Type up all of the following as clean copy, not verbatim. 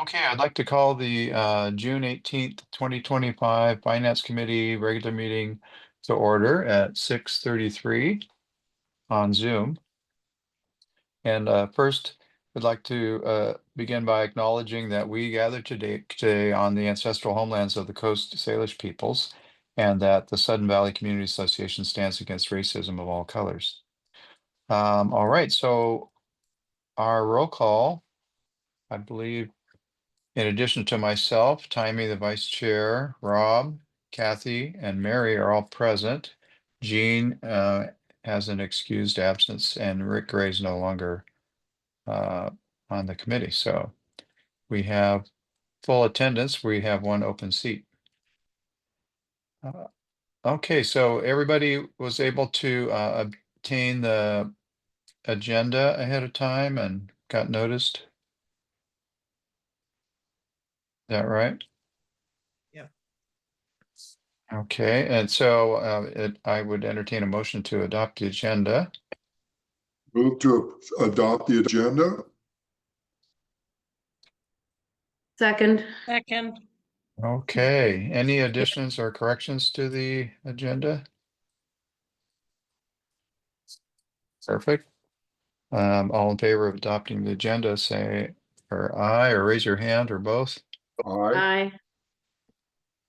Okay, I'd like to call the June 18th, 2025 Finance Committee regular meeting to order at 6:33 on Zoom. And first, I'd like to begin by acknowledging that we gather today on the ancestral homelands of the Coast Salish peoples, and that the Sudden Valley Community Association stands against racism of all colors. All right, so our roll call, I believe, in addition to myself, Taimi, the vice chair, Robb, Kathy, and Mary are all present. Jean has an excused absence, and Rick Gray is no longer on the committee. So we have full attendance. We have one open seat. Okay, so everybody was able to obtain the agenda ahead of time and got noticed. Is that right? Yeah. Okay, and so I would entertain a motion to adopt the agenda. Move to adopt the agenda. Second. Okay, any additions or corrections to the agenda? Perfect. All in favor of adopting the agenda, say or aye, or raise your hand, or both. Aye. Aye.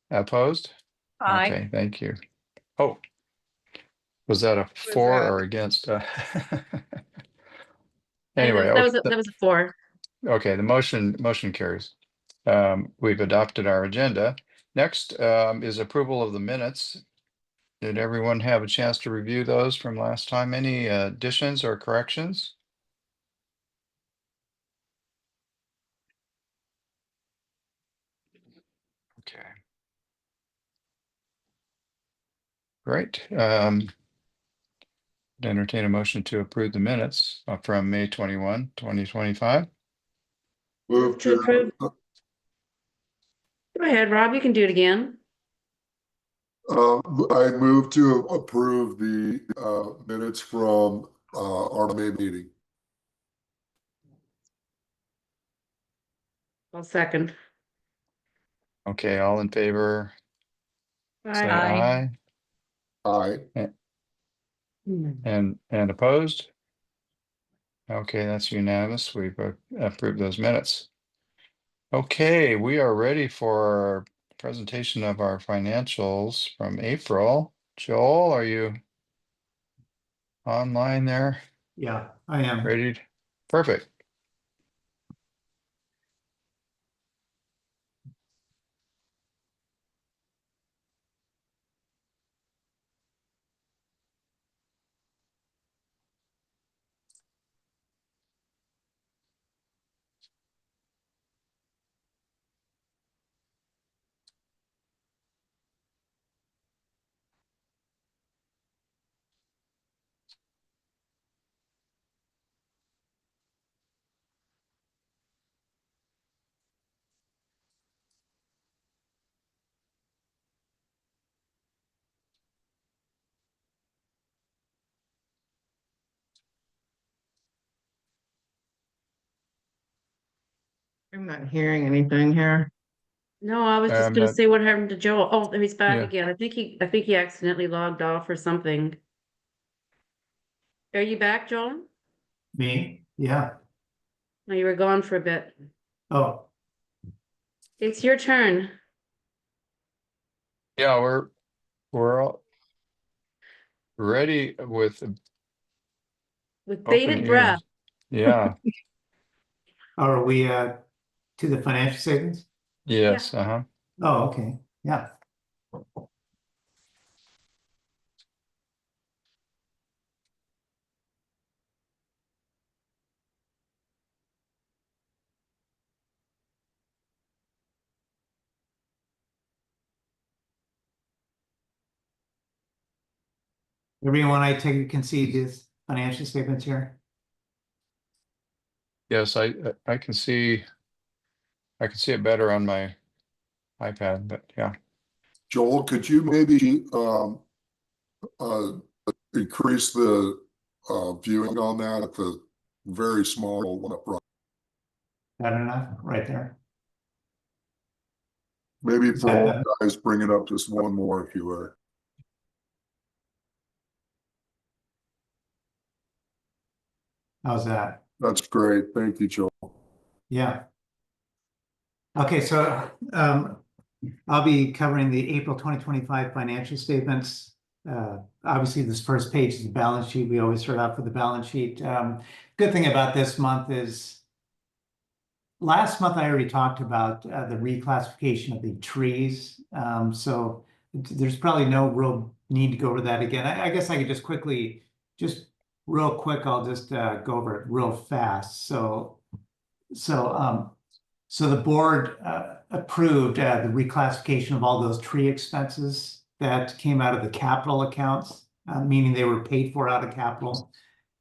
Opposed? Aye. Okay, thank you. Oh, was that a for that? or against? Anyway, that was a 4. okay, the motion carries. We've adopted our agenda. Next is approval of the minutes. Did everyone have a chance to review those from last time? Any additions or corrections? Okay. Great. Entertain a motion to approve the minutes from May 21, 2025. Move To approve. Go ahead, Rob, you can do it again. I move to approve the minutes from our May meeting. I'll second. Okay, all in favor, say Aye. aye. Aye. And opposed? Okay, that's unanimous. We've approved those minutes. Okay, we are ready for presentation of our financials from April. Joel, are you online there? Yeah, I am. Ready? Perfect. I'm not hearing anything here. No, I was just gonna say what happened to Joel. Oh, he's back Yeah. again. I think he accidentally logged off or something. Are you back, Joel? Me? Yeah. No, you were gone for a bit. Oh, It's your turn. Yeah, we're all ready with With open bated breath. ears. Yeah, are we to the financial statements? yes, Oh, okay. Yeah. Everyone, I take you can see these financial statements here. yes, I can see it better on my iPad, but yeah. Joel, could you maybe increase the viewing on that at the very small one up front? Got enough right there. Maybe for old guys, bring it up just one more if you were. How's that? That's great. Thank you, Joel. Yeah. Okay, so I'll be covering the April 2025 financial statements. Obviously, this first page is the balance sheet. We always start out with the balance sheet. Good thing about this month is last month I already talked about the reclassification of the trees. So there's probably no real need to go over that again. I guess I could just quickly, just real quick, I'll just go over it real fast. So the board approved the reclassification of all those tree expenses that came out of the capital accounts, meaning they were paid for out of capital.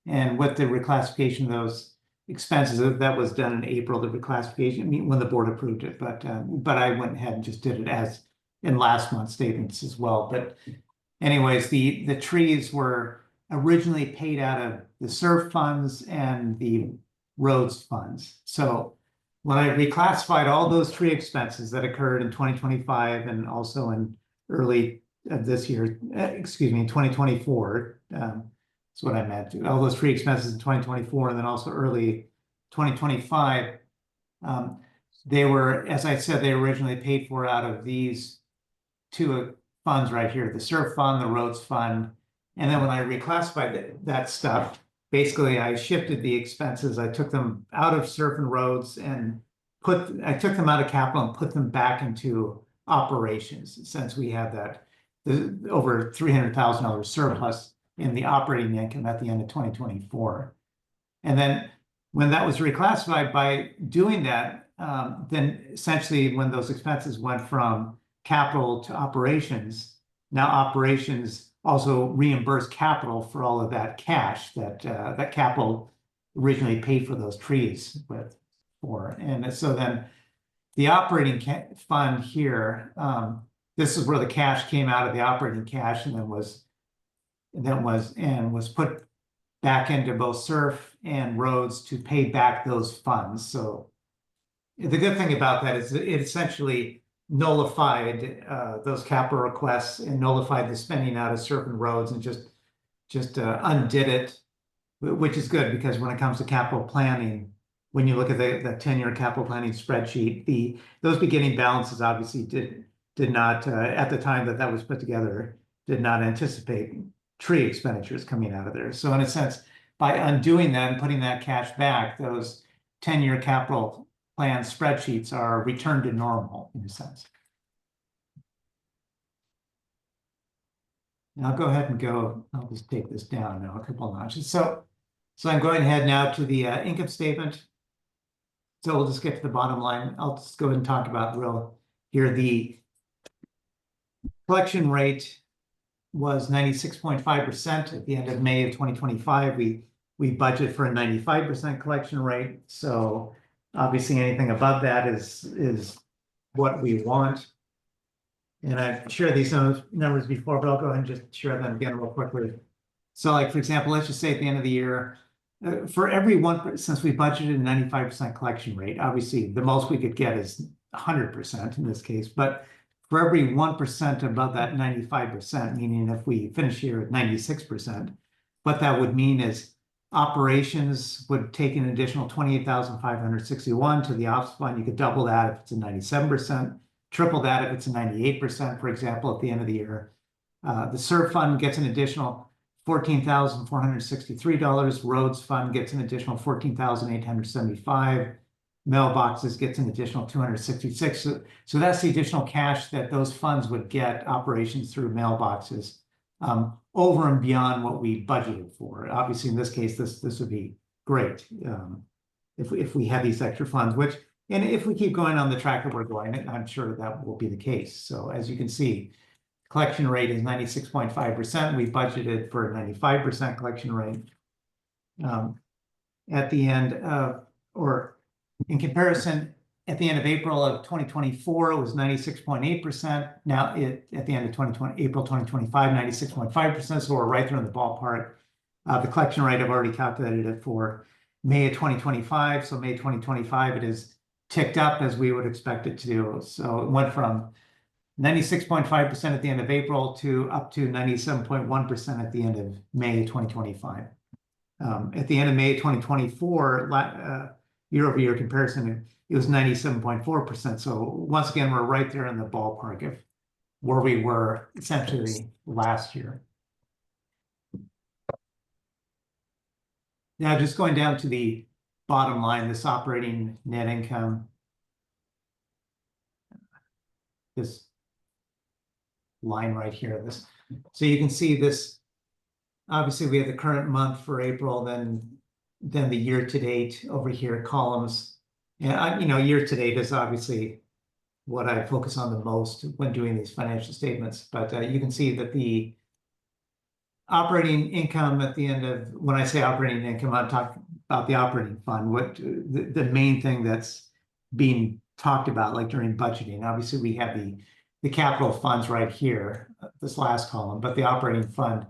And with the reclassification of those expenses, that was done in April, the reclassification, when the board approved it. But I went ahead and just did it as in last month's statements as well. But anyways, the trees were originally paid out of the SURF funds and the roads funds. So when I reclassified all those tree expenses that occurred in 2025 and also in early this year, excuse me, in 2024, that's what I meant. All those tree expenses in 2024 and then also early 2025, they were, as I said, they were originally paid for out of these two funds right here, the SURF fund, the roads fund. And then when I reclassified that stuff, basically I shifted the expenses. I took them out of SURF and roads and I took them out of capital and put them back into operations, since we had that over $300,000 surplus in the operating income at the end of 2024. And then when that was reclassified, by doing that, then essentially when those expenses went from capital to operations, now operations also reimburse capital for all of that cash that capital originally paid for those trees for. And so then the operating fund here, this is where the cash came out of the operating cash and then was put back into both SURF and roads to pay back those funds. So the good thing about that is it essentially nullified those capital requests and nullified the spending out of SURF and roads and just undid it, which is good because when it comes to capital planning, when you look at the 10-year capital planning spreadsheet, those beginning balances obviously did not at the time that was put together, did not anticipate tree expenditures coming out of there. So in a sense, by undoing that and putting that cash back, those 10-year capital plan spreadsheets are returned to normal in a sense. Now I'll go ahead and I'll just take this down now a couple of notches. So I'm going ahead now to the income statement. So we'll just get to the bottom line. I'll just go ahead and talk about here. The collection rate was 96.5% at the end of May of 2025. We budget for a 95% collection rate. So obviously anything above that is what we want. And I've shared these numbers before, but I'll go ahead and just share them again real quickly. So like, for example, let's just say at the end of the year, for every since we budgeted a 95% collection rate, obviously the most we could get is 100% in this case, but for every 1% above that 95%, meaning if we finish here at 96%, what that would mean is operations would take an additional 28,561 to the ops fund. You could double that if it's a 97%, triple that if it's a 98%, for example, at the end of the year. The SURF fund gets an additional $14,463. Roads fund gets an additional $14,875. Mailboxes gets an additional $266. So that's the additional cash that those funds would get operations through mailboxes over and beyond what we budgeted for. Obviously, in this case, this would be great if we had these extra funds, and if we keep going on the track that we're going, I'm sure that will be the case. So as you can see, collection rate is 96.5%. We budgeted for a 95% collection rate. At the end of, or in comparison, at the end of April of 2024, it was 96.8%. Now at the end of April 2025, 96.5%. So we're right there in the ballpark. The collection rate, I've already calculated it for May of 2025. So May 2025, it is ticked up as we would expect it to do. So it went from 96.5% at the end of April to up to 97.1% at the end of May 2025. At the end of May 2024, year-over-year comparison, it was 97.4%. So once again, we're right there in the ballpark of where we were essentially last year. Now, just going down to the bottom line, this operating net income, this line right here, so you can see this. Obviously, we have the current month for April, then the year to date over here columns. And year to date is obviously what I focus on the most when doing these financial statements. But you can see that the operating income at the end of, when I say operating income, I'm talking about the operating fund. What the main thing that's being talked about, like during budgeting. Obviously, we have the capital funds right here, this last column, but the operating fund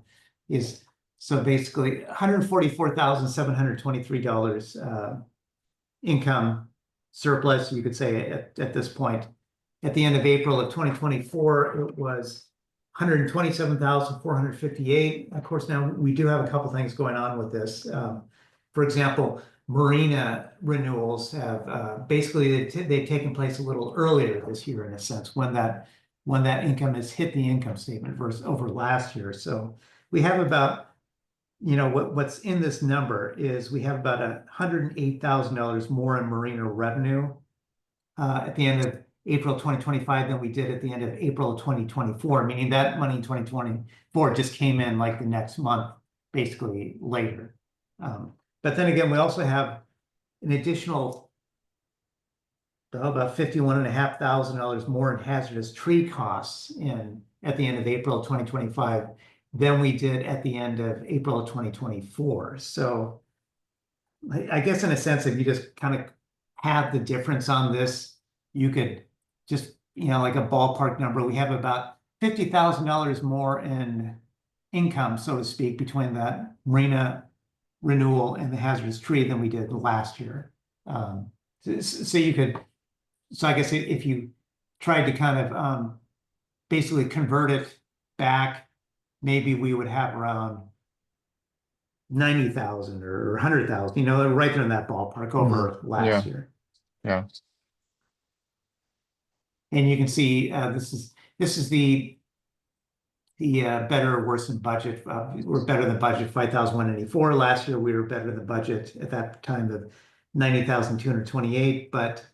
is, so basically $144,723 income surplus, you could say at this point. At the end of April of 2024, it was $127,458. Of course, now we do have a couple things going on with this. For example, marina renewals have basically they've taken place a little earlier this year in a sense when that income has hit the income statement versus over last year. So we have about, what's in this number is we have about $108,000 more in marina revenue at the end of April 2025 than we did at the end of April 2024, meaning that money in 2024 just came in like the next month, basically later. But then again, we also have an additional about $51,500 more in hazardous tree costs at the end of April 2025 than we did at the end of April of 2024. So I guess in a sense, if you just kind of have the difference on this, you could just, like a ballpark number, we have about $50,000 more in income, so to speak, between that marina renewal and the hazardous tree than we did last year. So I guess if you tried to kind of basically convert it back, maybe we would have around 90,000 or 100,000, right there in that ballpark over last year. Yeah. And you can see this is the better or worse than budget. We're better than budget 5,184. Last year we were better than budget at that time of 90,228. But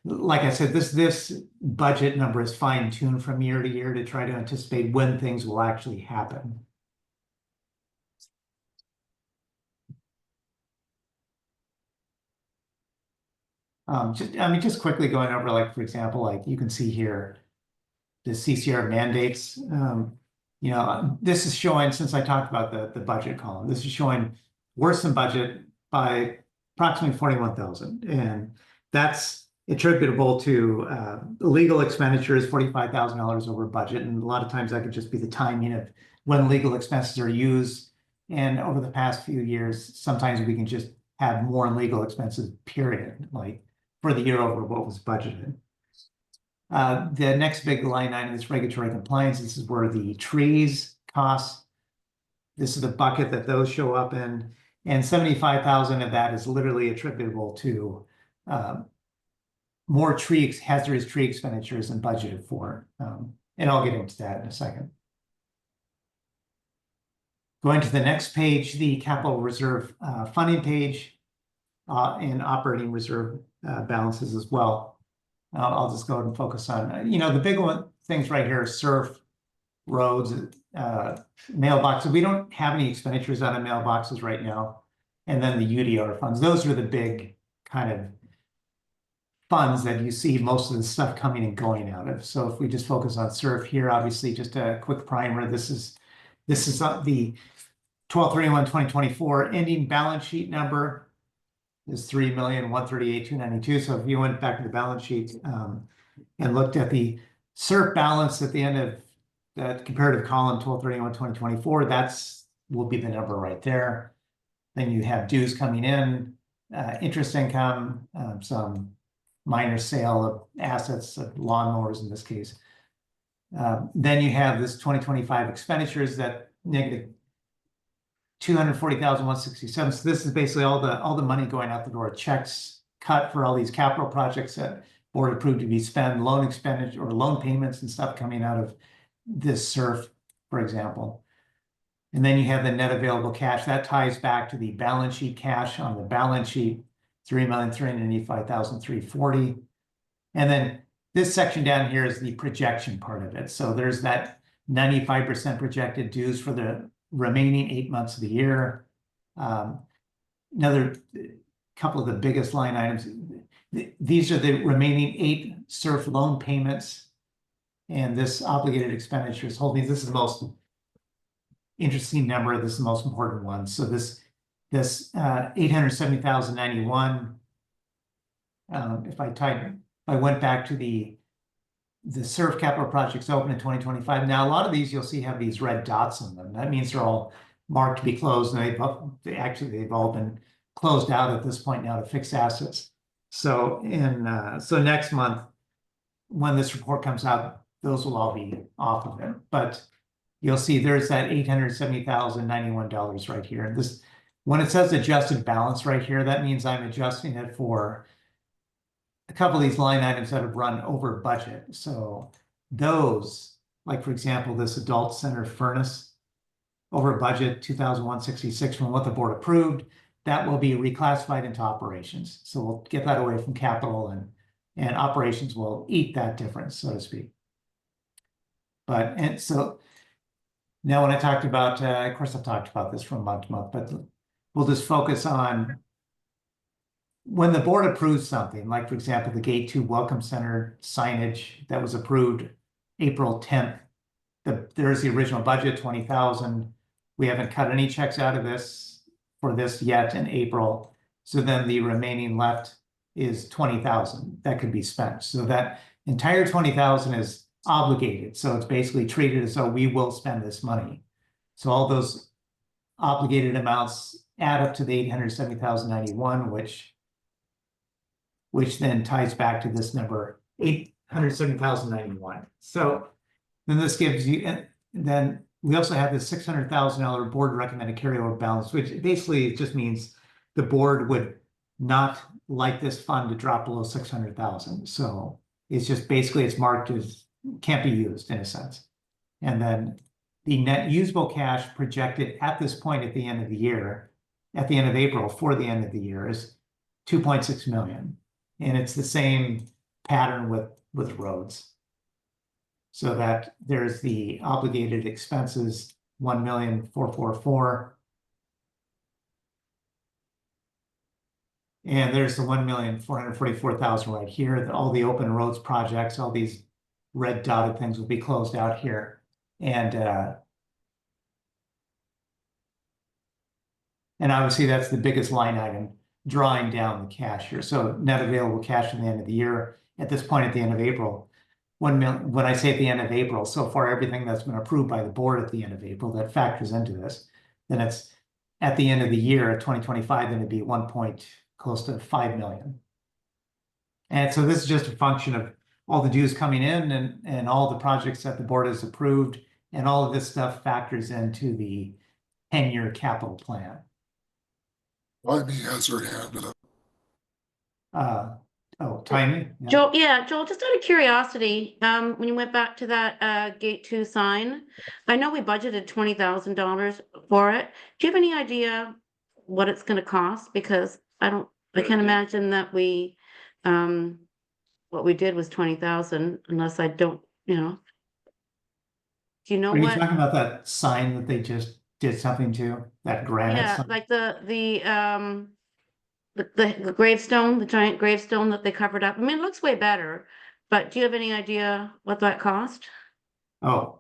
like I said, this budget number is fine-tuned from year to year to try to anticipate when things will actually happen. Just quickly going over, like, for example, like you can see here, the CCR mandates. This is showing, since I talked about the budget column, this is showing worse than budget by approximately 41,000. And that's attributable to legal expenditures, $45,000 over budget. And a lot of times that could just be the timing of when legal expenses are used. And over the past few years, sometimes we can just have more in legal expenses, period, like for the year over what was budgeted. The next big line item is regulatory compliance. This is where the trees costs, this is the bucket that those show up in. And 75,000 of that is literally attributable to more hazardous tree expenditures than budgeted for. And I'll get into that in a second. Going to the next page, the capital reserve funding page and operating reserve balances as well. I'll just go ahead and focus on, the big things right here are SURF, roads, mailboxes. We don't have any expenditures out of mailboxes right now. And then the UDR funds. Those are the big kind of funds that you see most of the stuff coming and going out of. So if we just focus on SURF here, obviously just a quick primer. This is the 12/31/2024 ending balance sheet number is $3,138,292. So if you went back to the balance sheet and looked at the SURF balance at the end of that comparative column 12/31/2024, will be the number right there. Then you have dues coming in, interest income, some minor sale of assets, of lawnmowers in this case. Then you have this 2025 expenditures that negative 240,167. So this is basically all the money going out the door, checks cut for all these capital projects that board approved to be spent, loan expenditure or loan payments and stuff coming out of this SURF, for example. And then you have the net available cash that ties back to the balance sheet cash on the balance sheet, 3,385,340. And then this section down here is the projection part of it. So there's that 95% projected dues for the remaining 8 months of the year. Another couple of the biggest line items. These are the remaining 8 SURF loan payments. And this obligated expenditures holdings. This is the most interesting number. This is the most important one. So this 870,091. If I went back to the SURF capital projects open in 2025. Now, a lot of these you'll see have these red dots on them. That means they're all marked to be closed, and they've all been closed out at this point now to fixed assets. So so next month, when this report comes out, those will all be off of it. But you'll see there's that $870,091 right here. And this, when it says adjusted balance right here, that means I'm adjusting it for a couple of these line items that have run over budget. So those, like for example, this adult center furnace over budget 2,166 from what the board approved, that will be reclassified into operations. So we'll get that away from capital, and operations will eat that difference, so to speak. And so now when I talked about, of course I've talked about this from month to month, but we'll just focus on when the board approves something, like for example, the Gate 2 Welcome Center signage that was approved April 10th. There's the original budget, 20,000. We haven't cut any checks out of this for this yet in April. So then the remaining left is 20,000 that could be spent. So that entire 20,000 is obligated. So it's basically treated as though we will spend this money. So all those obligated amounts add up to the 870,091, which then ties back to this number, 870,091. So then this gives you, and then we also have this $600,000 board recommended carryover balance, which basically just means the board would not like this fund to drop below 600,000. So it's just basically it's marked as can't be used in a sense. And then the net usable cash projected at this point at the end of the year, at the end of April for the end of the year is 2.6 million. And it's the same pattern with roads. So that there's the obligated expenses, 1,444,000. And there's the 1,444,000 right here. All the open roads projects, all these red dotted things will be closed out here. And obviously that's the biggest line item, drawing down the cash here. So net available cash at the end of the year, at this point at the end of April, 1 million, when I say at the end of April, so far everything that's been approved by the board at the end of April that factors into this, then it's at the end of the year, 2025, then it'd be close to 5 million. And so this is just a function of all the dues coming in and all the projects that the board has approved, and all of this stuff factors into the 10-year capital plan. Taimi has her hand up. Taimi? Joel, Joel, just out of curiosity, when you went back to that Gate 2 sign, I know we budgeted $20,000 for it. Do you have any idea what it's going to cost? Because I can't imagine that what we did was 20,000 unless I don't, do you know Are you what? talking about that sign that they just did something to, that granite Yeah, sign? like the gravestone, the giant gravestone that they covered up. I mean, it looks way better, but do you have any idea what that cost? Oh,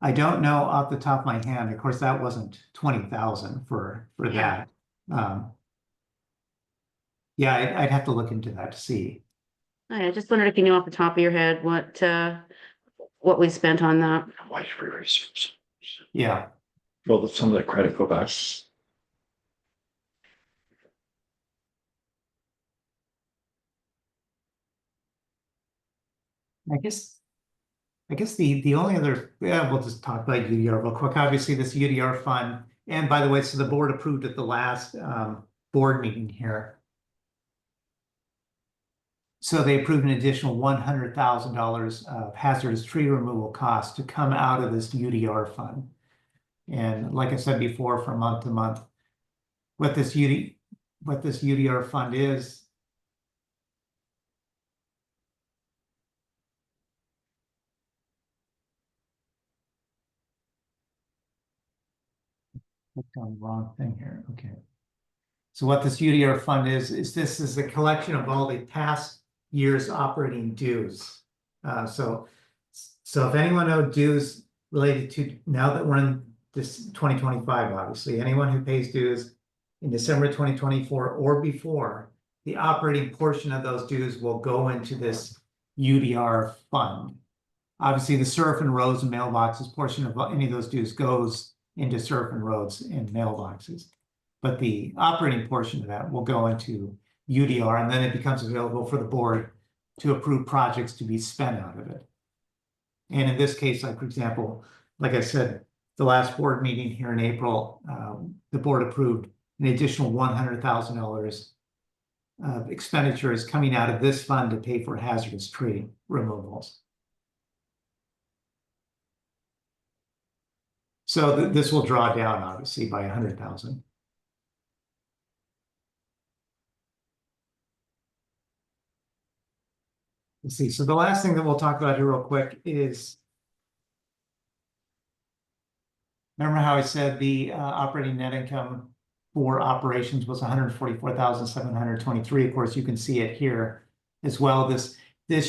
I don't know off the top of my hand. Of course, that wasn't 20,000 for Yeah. that. Yeah, I'd have to look into that to see. I just wondered if you knew off the top of your head what we spent on that. Yeah. Well, some of the credit go back. I guess the only other, yeah, we'll just talk about UDR real quick. Obviously, this UDR fund, and by the way, so the board approved at the last board meeting here. So they approved an additional $100,000 of hazardous tree removal costs to come out of this UDR fund. And like I said before, from month to month, what this UDR fund is. Clicked on the wrong thing here. Okay. So what this UDR fund is this is a collection of all the past year's operating dues. So if anyone owed dues related to, now that we're in this 2025, obviously, anyone who pays dues in December 2024 or before, the operating portion of those dues will go into this UDR fund. Obviously, the surf and roads and mailboxes portion of any of those dues goes into surf and roads and mailboxes. But the operating portion of that will go into UDR, and then it becomes available for the board to approve projects to be spent out of it. And in this case, like for example, like I said, the last board meeting here in April, the board approved an additional $100,000 of expenditures coming out of this fund to pay for hazardous tree removals. So this will draw down obviously by 100,000. Let's see. So the last thing that we'll talk about here real quick is, remember how I said the operating net income for operations was 144,723. Of course, you can see it here as well. This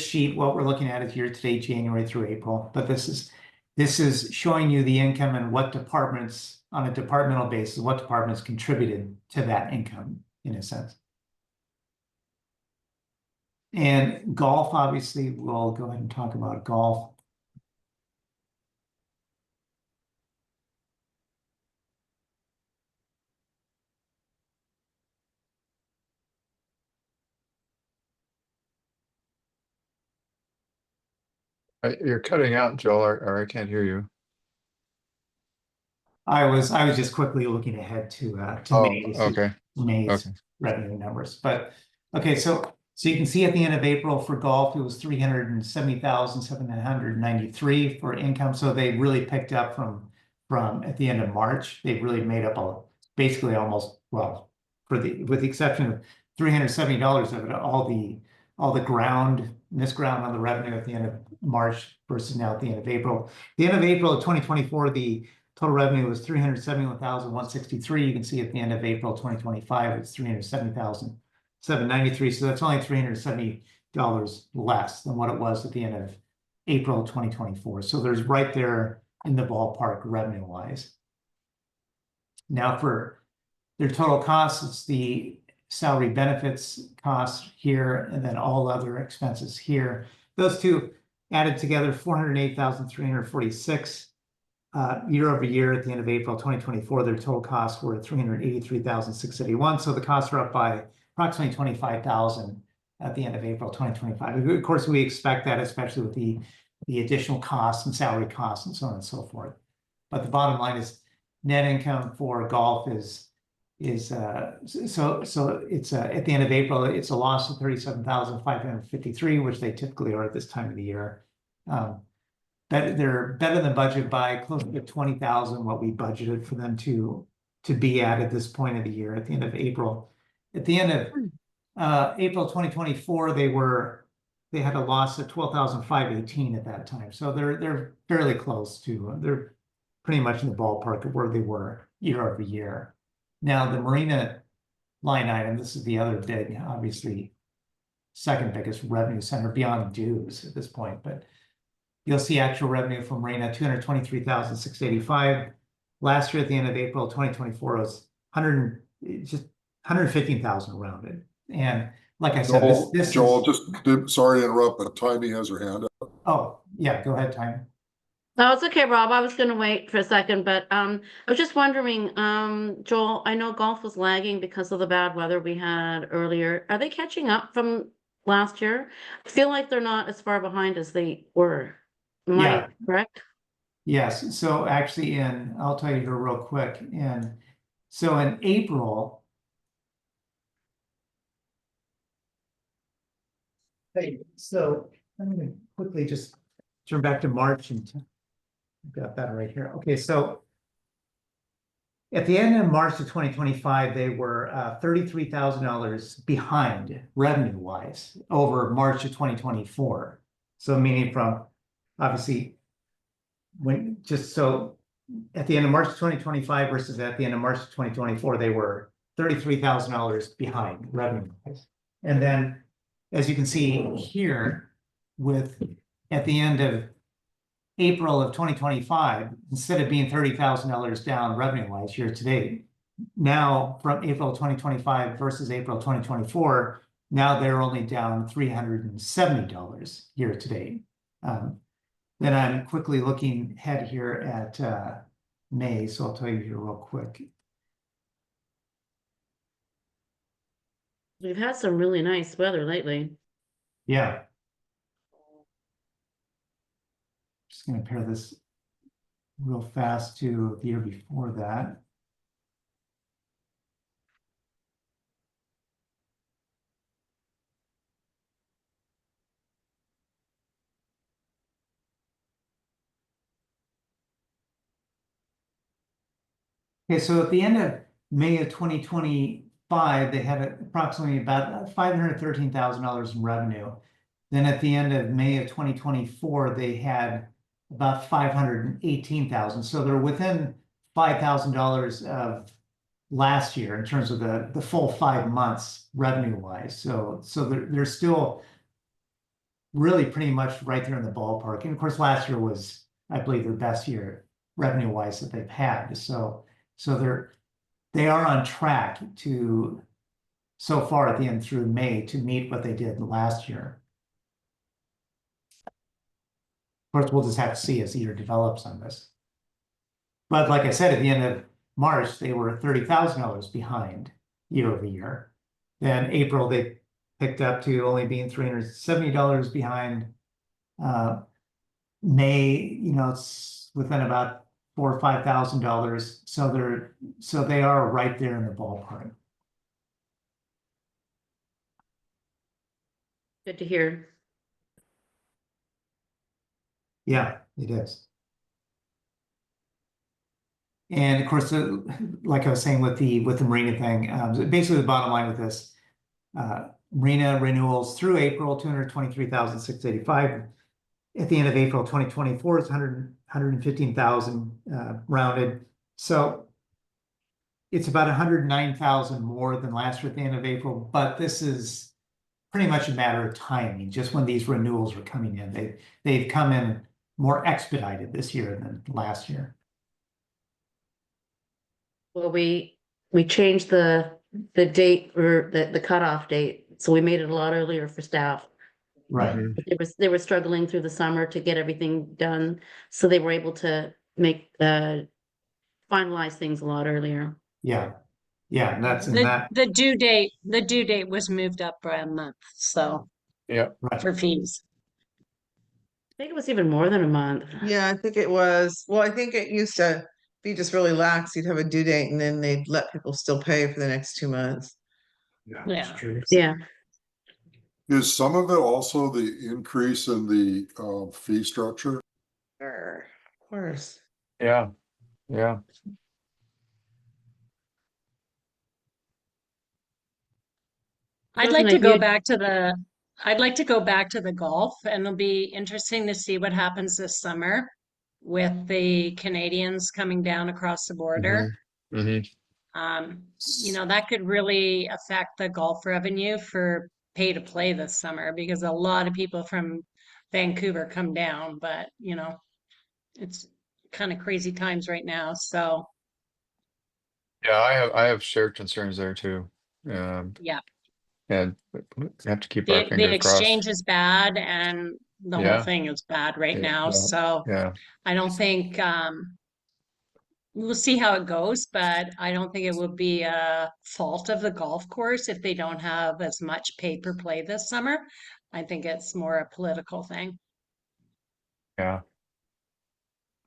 sheet, what we're looking at is year to date, January through April. But this is showing you the income and what departments, on a departmental basis, what departments contributed to that income in a sense. And golf, obviously, we'll go ahead and talk about golf. You're cutting out, Joel, or I can't hear you. I was just quickly looking ahead to Oh, May to see okay. May's Okay. revenue numbers. But okay, so you can see at the end of April for golf, it was 370,793 for income. So they really picked up from at the end of March. They've really made up basically almost, well, with the exception of $370 of it, all the missed ground on the revenue at the end of March versus now at the end of April. The end of April of 2024, the total revenue was 371,163. You can see at the end of April 2025, it's 370,793. So that's only $370 less than what it was at the end of April 2024. So there's right there in the ballpark revenue wise. Now for their total costs, it's the salary benefits costs here, and then all other expenses here. Those two added together 408,346. Year over year at the end of April 2024, their total costs were 383,681. So the costs are up by approximately 25,000 at the end of April 2025. Of course, we expect that, especially with the additional costs and salary costs and so on and so forth. But the bottom line is net income for golf is it's at the end of April, it's a loss of 37,553, which they typically are at this time of the year. They're better than budget by close to 20,000, what we budgeted for them to be at this point of the year at the end of April. At the end of April 2024, they had a loss of 12,518 at that time. So they're fairly close to, they're pretty much in the ballpark of where they were year over year. Now the marina line item, this is the other big, obviously second biggest revenue center beyond dues at this point, but you'll see actual revenue from marina 223,685. Last year at the end of April 2024 was 115,000 rounded. And like I said, this Joel, sorry to interrupt, but Taimi has her hand up. Oh, yeah, go ahead, Taimi. No, it's okay, Rob. I was gonna wait for a second, but I was just wondering, Joel, I know golf was lagging because of the bad weather we had earlier. Are they catching up from last year. I feel like they're not as far behind as they were. Am I Yeah. correct? Yes, so actually I'll tell you here real quick, so in April. Hey, so I'm gonna quickly just turn back to March and I've got that right here. Okay, so at the end of March of 2025, they were $33,000 behind revenue-wise over March of 2024. So meaning from obviously at the end of March 2025 versus at the end of March 2024, they were $33,000 behind revenue-wise. And then, as you can see here, at the end of April of 2025, instead of being $30,000 down revenue-wise year to date, now from April 2025 versus April 2024, now they're only down $370 year to date. Then I'm quickly looking ahead here at May, so I'll tell you here real quick. We've had some really nice weather lately. Yeah. Just gonna pair this real fast to the year before that. Okay, so at the end of May of 2025, they had approximately about $513,000 in revenue. Then at the end of May of 2024, they had about 518,000. So they're within $5,000 of last year in terms of the full 5 months revenue wise. So they're still really pretty much right there in the ballpark. And of course, last year was, I believe, their best year revenue wise that they've had. So they are on track to so far at the end through May to meet what they did last year. Of course, we'll just have to see as the year develops on this. But like I said, at the end of March, they were $30,000 behind year over year. Then April, they picked up to only being $370 behind. May, it's within about $4,000 or $5,000. So they are right there in the ballpark. Good to hear. Yeah, it is. And of course, like I was saying with the marina thing, basically the bottom line with this, marina renewals through April, 223,685. At the end of April 2024, it's 115,000 rounded. So it's about 109,000 more than last year at the end of April, but this is pretty much a matter of timing, just when these renewals are coming in. They've come in more expedited this year than last year. Well, we changed the date or the cutoff date, so we made it a lot earlier for staff. Right. They were struggling through the summer to get everything done, so they were able to make finalize things a lot earlier. Yeah. Yeah, and that's in The that. the due date was moved up by a month, so Yeah. Right. for fees. I think it was even more than a month. Yeah, I think it was. Well, I think it used to be just really lax. You'd have a due date and then they'd let people still pay for the next 2 months. Yeah. Yeah. Is some of it also the increase in the fee structure? Sure, of course. Yeah. Yeah. I'd Wasn't like a to go huge- back to the golf, and it'll be interesting to see what happens this summer with the Canadians coming down across the border. Mhm. That could really affect the golf revenue for pay to play this summer because a lot of people from Vancouver come down, but it's kind of crazy times right now. So Yeah, I have shared concerns there too. yeah, And we have to keep our the fingers exchange crossed. is bad and the Yeah. whole thing is bad right now. Yeah. So Yeah. I don't think we'll see how it goes, but I don't think it would be a fault of the golf course if they don't have as much pay per play this summer. I think it's more a political thing. Yeah.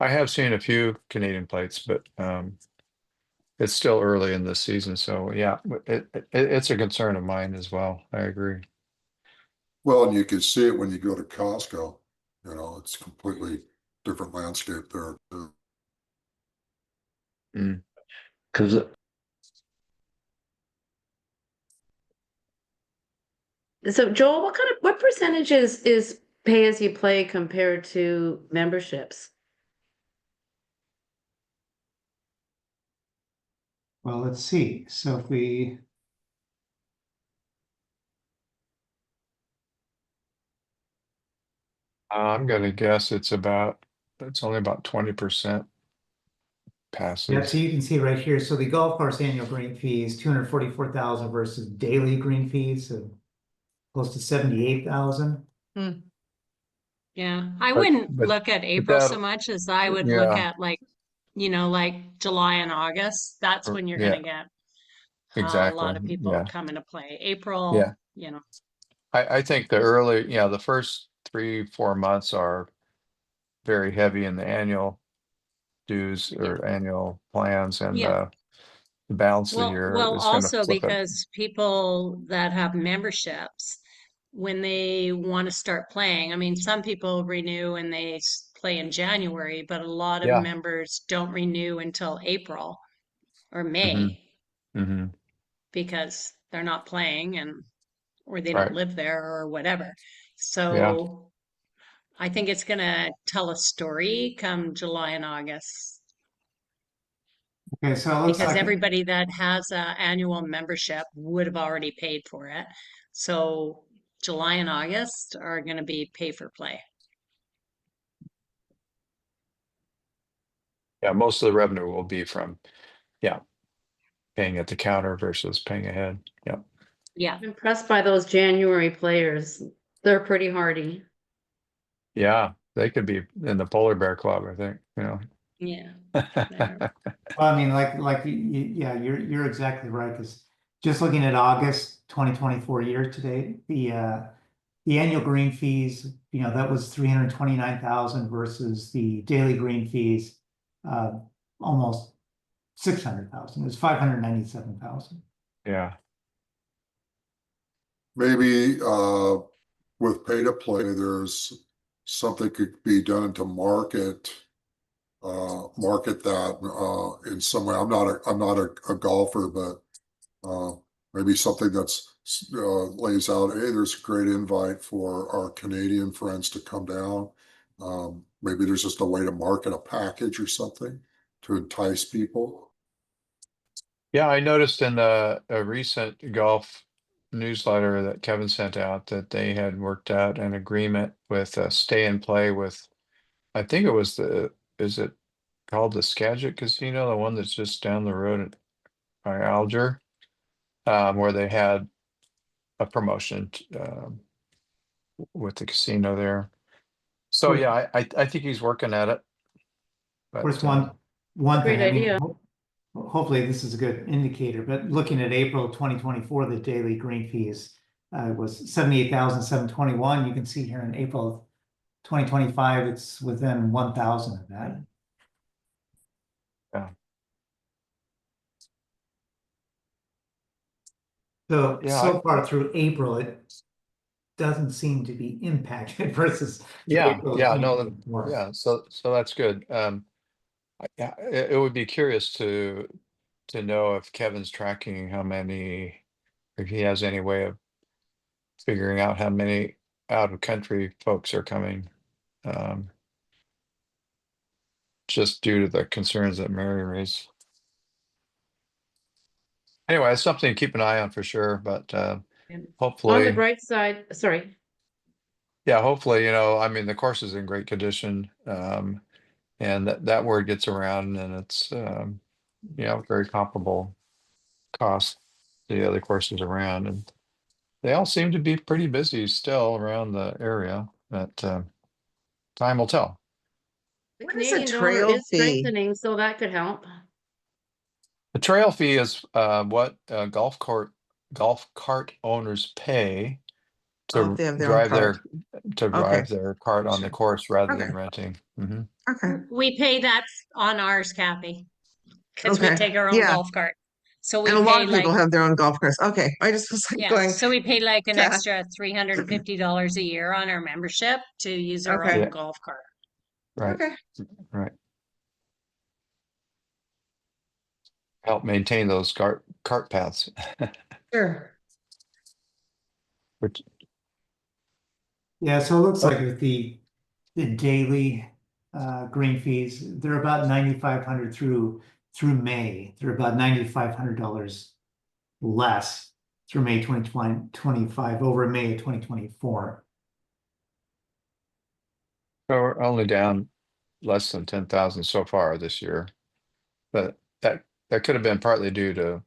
I have seen a few Canadian plates, but it's still early in the season, so yeah, it's a concern of mine as well. I agree. Well, and you can see it when you go to Costco, you know, it's completely different landscape there too. Because So Joel, what percentage is pay as you play compared to memberships? Well, let's see. So if we, I'm gonna guess it's only about 20% yeah, so passes. you can see right here. So the golf course annual green fee is 244,000 versus daily green fees of close to 78,000. Yeah, I But wouldn't but look at April so that much as I would look yeah, at like, like July and August. That's when you're yeah, gonna get a exactly. lot of people Yeah. come into play. Yeah. April, I think the first 3-4 months are very heavy in the annual dues yeah. or annual plans, and Yeah. the balance of the Well, year well, is going to also flip it. because people that have memberships, when they want to start playing, I mean, some people renew and they play in January, but a lot of Yeah. members don't renew until April or hmm May hmm because they're not playing or they don't Right. live there or whatever. Yeah. So I think it's going to tell a story come July and August Okay, so it looks because like, everybody that has an annual membership would have already paid for it. So July and August are going to be pay for play. Yeah. Most of the revenue will be from, paying at the counter versus paying ahead. Yeah. Yeah. I'm impressed by those January players. They're pretty hardy. Yeah. They could be in the Polar Bear Club, I think, Yeah. well, I mean, yeah, you're exactly right. Because just looking at August 2024 year to date, the annual green fees, that was 329,000 versus the daily green fees, almost 600,000. It was 597,000. Yeah. Maybe with pay to play, there's something could be done to market that in some way. I'm not a golfer, but maybe something that's lays out, hey, there's a great invite for our Canadian friends to come down. Maybe there's just a way to market a package or something to entice people. Yeah. I noticed in a recent golf newsletter that Kevin sent out that they had worked out an agreement with Stay and Play with, I think it was is it called the Skagit Casino, the one that's just down the road by Alger, where they had a promotion with the casino there. So Of yeah, I think he's working at it. course, But one Great thing, I mean, idea. hopefully this is a good indicator, but looking at April 2024, the daily green fees was 78,721. You can see here in April 2025, it's within 1,000 of that. yeah, So, yeah, so far through April, it doesn't seem to be impacted versus yeah, April of yeah, no, 2024. yeah. So that's good. Yeah, it would be curious to know if Kevin's tracking how many, if he has any way of figuring out how many out of country folks are coming. Um, just due to the concerns that Mary raised. Anyway, it's something to keep an eye on for sure, but On the hopefully, bright side, sorry. yeah, hopefully, I mean, the course is in great condition, and that word gets around, and it's, very comparable cost to the other courses around, and they all seem to be pretty busy still around the area, but time will tell. The What is a Canadian dollar trail is fee? strengthening, so that could help. The trail fee is what golf cart owners pay Oh, to they have their own drive cart. their cart on the Sure. course rather Okay. than renting. Mhm. Okay. We pay that on ours, Kathy, because we Okay. take our own Yeah. golf cart. So we And a lot pay of like, people have their own golf carts. Okay. I just was like yeah, going, so we pay like an Yeah. extra $350 a year on our membership to use our Okay. own Yeah. golf cart. Right, okay. right. Help maintain those cart paths. Sure. Which, Yeah, so it looks Oh. like with the daily green fees, they're about 9,500 through May. They're about $9,500 less through May 2025 over May of 2024. so we're only down less than 10,000 so far this year, but that could have been partly due to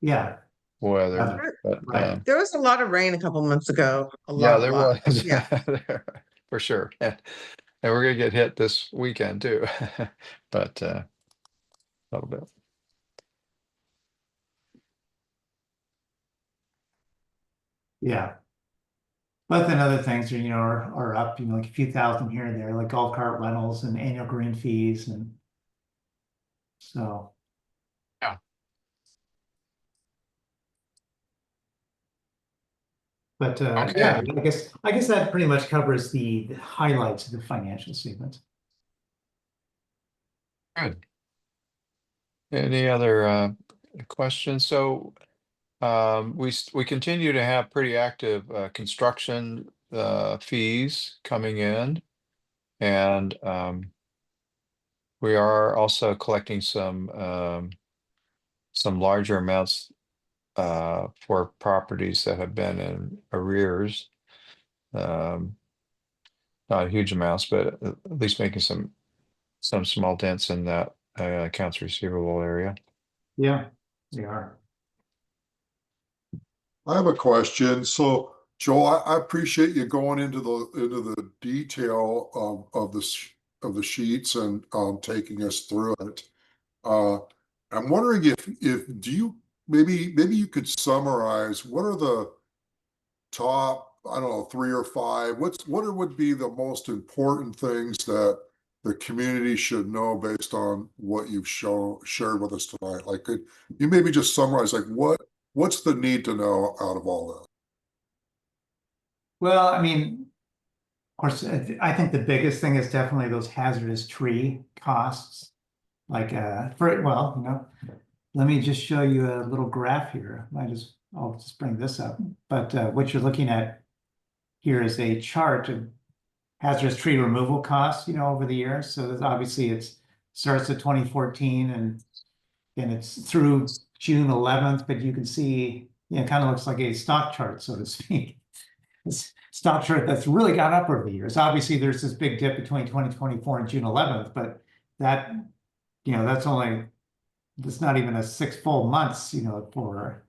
Yeah, weather. But right. There was a lot of rain a couple months ago. A yeah, lot, there lot. was. Yeah. For sure. And we're gonna get hit this weekend too. But a little bit. Yeah. But then other things are, are up, like a few thousand here and there, like golf cart rentals and annual green fees and so. Yeah. But Okay. yeah, I guess that pretty much covers the highlights of the financial statement. Good. Any other questions? So we continue to have pretty active construction fees coming in, and we are also collecting some larger amounts for properties that have been in arrears. Not huge amounts, but at least making some small dents in that accounts receivable area. Yeah, we are. I have a question. So, Joel, I appreciate you going into the detail of the sheets and taking us through it. I'm wondering if do you maybe you could summarize what are the top, I don't know, 3 or 5, what would be the most important things that the community should know based on what you've shared with us tonight? Like, could you maybe just summarize, like, what's the need to know out of all that? Well, I mean, of course, I think the biggest thing is definitely those hazardous tree costs. Like let me just show you a little graph here. I'll just bring this up. But what you're looking at here is a chart of hazardous tree removal costs, over the years. So obviously it starts at 2014 and it's through June 11th, but you can see, it kind of looks like a stock chart, so to speak. This stock chart that's really gone up over the years. Obviously, there's this big dip between 2024 and June 11th, but that, that's not even a 6 full months, for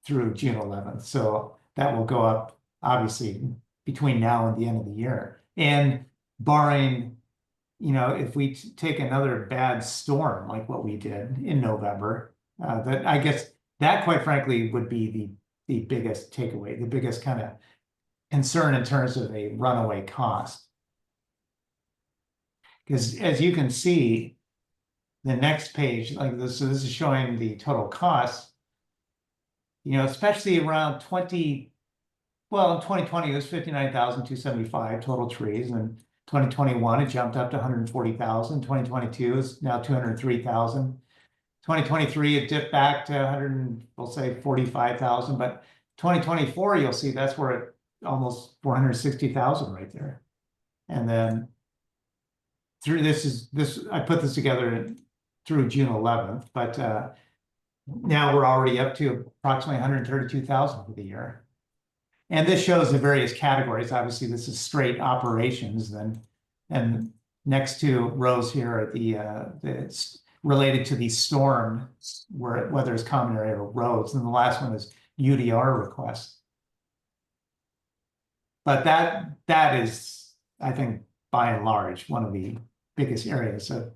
through June 11th. So that will go up obviously between now and the end of the year. And barring, if we take another bad storm like what we did in November, that I guess that quite frankly would be the biggest takeaway, the biggest kind of concern in terms of a runaway cost. Because as you can see, the next page, like this, so this is showing the total cost, especially around in 2020, it was 59,275 total trees. And 2021, it jumped up to 140,000. 2022 is now 203,000. 2023, it dipped back to 100, we'll say 45,000. But 2024, you'll see that's where it almost 460,000 right there. And then through I put this together through June 11th, but now we're already up to approximately 132,000 for the year. And this shows the various categories. Obviously, this is straight operations. And next two rows here are the related to the storm, whether it's common area or roads. And the last one is UDR requests. But that is, I think, by and large, one of the biggest areas of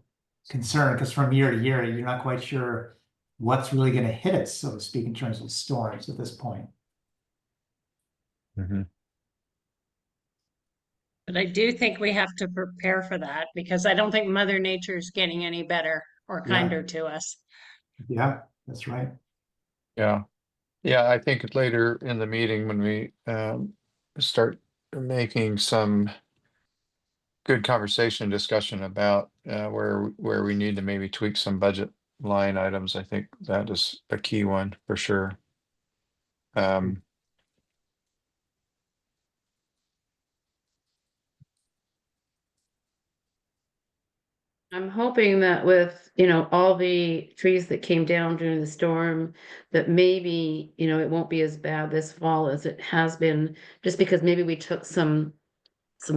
concern, because from year to year, you're not quite sure what's really going to hit us, so to speak, in terms of storms at this point. Mhm. But I do think we have to prepare for that because I don't think Mother Nature's getting any better or Yeah. kinder to us. Yeah, that's right. Yeah. Yeah, I think later in the meeting when we start making some good conversation discussion about where we need to maybe tweak some budget line items, I think that is a key one for sure. I'm hoping that with, all the trees that came down during the storm, that maybe, it won't be as bad this fall as it has been, just because maybe we took some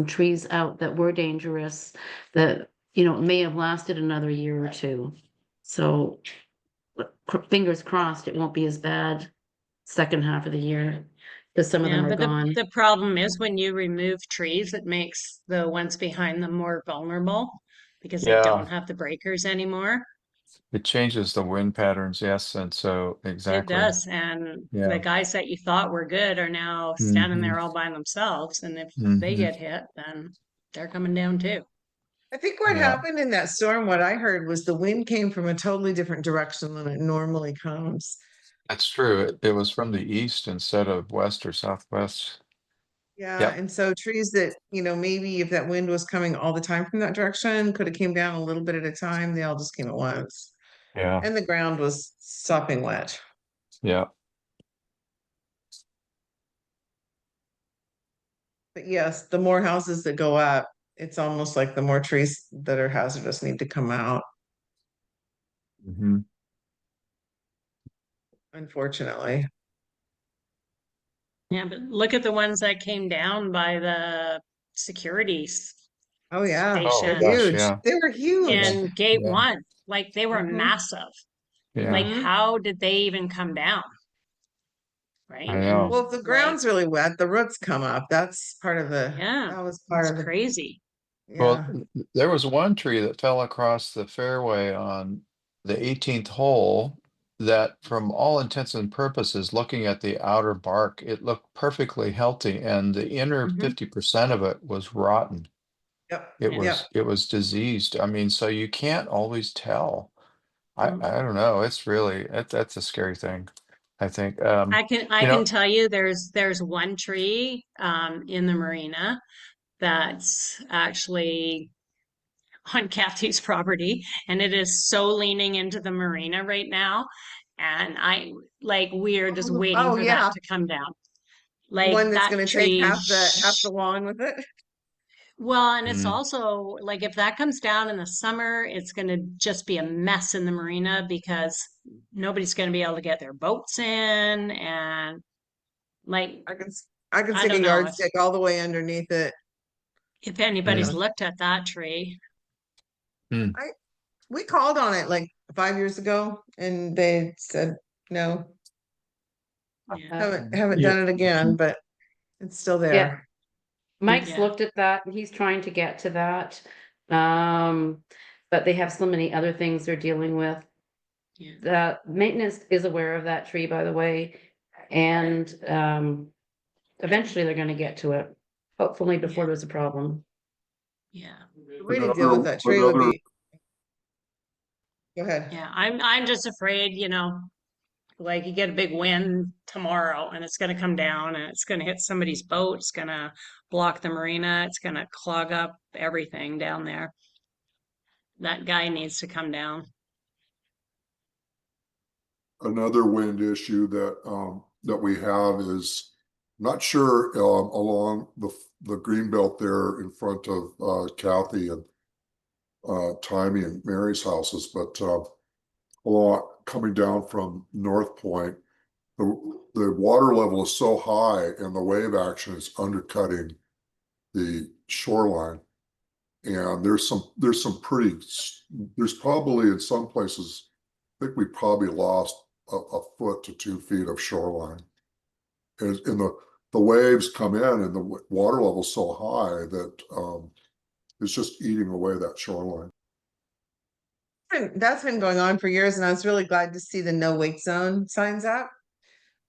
trees out that were dangerous, that, may have lasted another year or two. So fingers crossed, it won't be as bad second half of the year, because some of Yeah, them are but gone. the problem is when you remove trees, it makes the ones behind them more vulnerable because they Yeah, don't have the breakers anymore. it changes the wind patterns, yes, and so It exactly. does. And Yeah. the guys that you thought were good are now standing there all by themselves. And if they Mhm. get hit, then they're coming down too. I think what Yeah. happened in that storm, what I heard was the wind came from a totally different direction than it normally comes. That's true. It was from the east instead of west or southwest. Yeah, Yep. and so trees that, maybe if that wind was coming all the time from that direction, could have came down a little bit at a time, they all just came at once. Yeah. And the ground was sopping wet. Yeah. But yes, the more houses that go up, it's almost like the more trees that are hazardous need to come out, Mhm. unfortunately. Yeah, but look at the ones that came down by the securities Oh yeah, they're station gosh, huge. yeah. They were huge. in gate Yeah. one. Like they were Mhm. massive. Yeah. Like Mhm. how did they even come down? Right? I know. Well, if the Like, ground's really wet, the roots come up. That's part of yeah, that was part it's of the, crazy. Well, yeah. there was one tree that fell across the fairway on the 18th hole that, from all intents and purposes, looking at the outer bark, it looked perfectly healthy, and the inner Mhm. 50% of it was rotten. Yep. It Yeah. was it was diseased. I mean, so you can't always tell. I Mm. I don't know. It's really that's a scary thing, I think. I You can know, tell you there's one tree in the marina that's actually on Kathy's property, and it is so leaning into the marina right now. And we're just waiting Oh for that yeah. to come down. The one Like that's that gonna take tree. half the lawn with it. Well, and it's mm, also like if that comes down in the summer, it's going to just be a mess in the marina because nobody's going to be able to get their boats in. And like, I can I can I stick a don't know yardstick all the way underneath it. if You anybody's know, mm, looked at that tree. mm. we called on it like 5 years ago and they said no, Yeah. haven't Yeah. done it again, but it's still Yeah, there. Mike's Yeah. looked at that, and he's trying to get to that. But they have so many other things they're dealing with. Yeah. The maintenance is aware of that tree, by the way, and eventually they're gonna get to it. Hopefully before Yeah. there's a problem. Yeah. The way to deal with that tree would be, go ahead. Yeah. I'm just afraid, like you get a big wind tomorrow and it's going to come down and it's going to hit somebody's boat. It's going to block the marina. It's going to clog up everything down there. That guy needs to come down. Another wind issue that we have is not sure along the green belt there in front of Kathy and Taimi and Mary's houses, but along coming down from North Point, the water level is so high and the wave action is undercutting the shoreline. And there's probably in some places, I think we probably lost a foot to 2 feet of shoreline. And the waves come in and the water level's so high that it's just eating away that shoreline. That's been going on for years, and I was really glad to see the no wake zone signs up.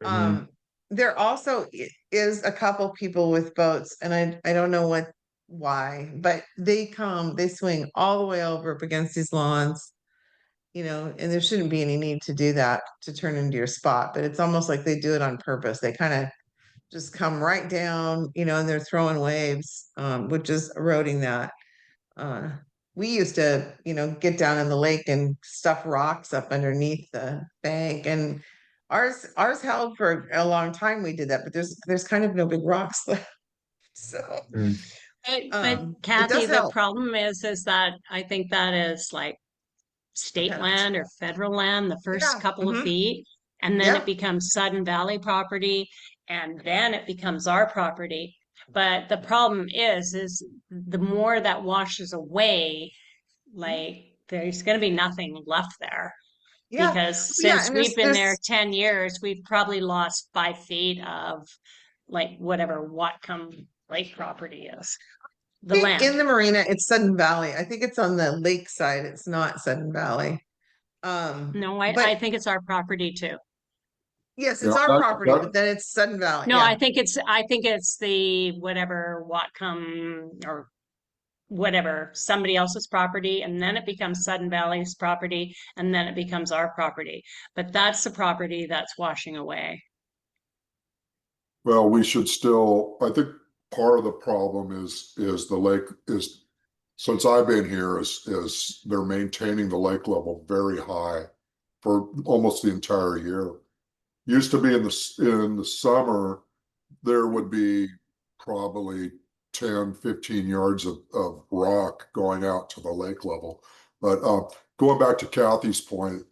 Mhm. There also is a couple people with boats, and I don't know why, but they swing all the way over up against these lawns, and there shouldn't be any need to do that to turn into your spot, but it's almost like they do it on purpose. They kind of just come right down, and they're throwing waves, which is eroding that. Uh, we used to, get down in the lake and stuff rocks up underneath the bank, and ours held for a long time. We did that, but there's kind of no big rocks left. So Mm. But it Kathy, does the help. problem is that I think that is like state Okay. land or federal land, the first Yeah. couple of feet, and then it Yep. becomes Sudden Valley property, and then it becomes our property. But the problem is the more that washes away, like there's going to be nothing left there. Yeah. Because Yeah. since And we've been there there's 10 years, we've probably lost 5 feet of like whatever Whatcom Lake property is. The I think in land. the marina, it's Sudden Valley. I think it's on the lake side. It's not Sudden Valley. No, I But think it's our property too. yes, Yeah, it's our property, but that, then it's Sudden Valley. No, Yeah. I think it's the whatever Whatcom or whatever somebody else's property, and then it becomes Sudden Valley's property, and then it becomes our property. But that's the property that's washing away. well, we should still, I think part of the problem is the lake is, since I've been here, is they're maintaining the lake level very high for almost the entire year. Used to be in the summer, there would be probably 10, 15 yards of rock going out to the lake level. But going back to Kathy's point,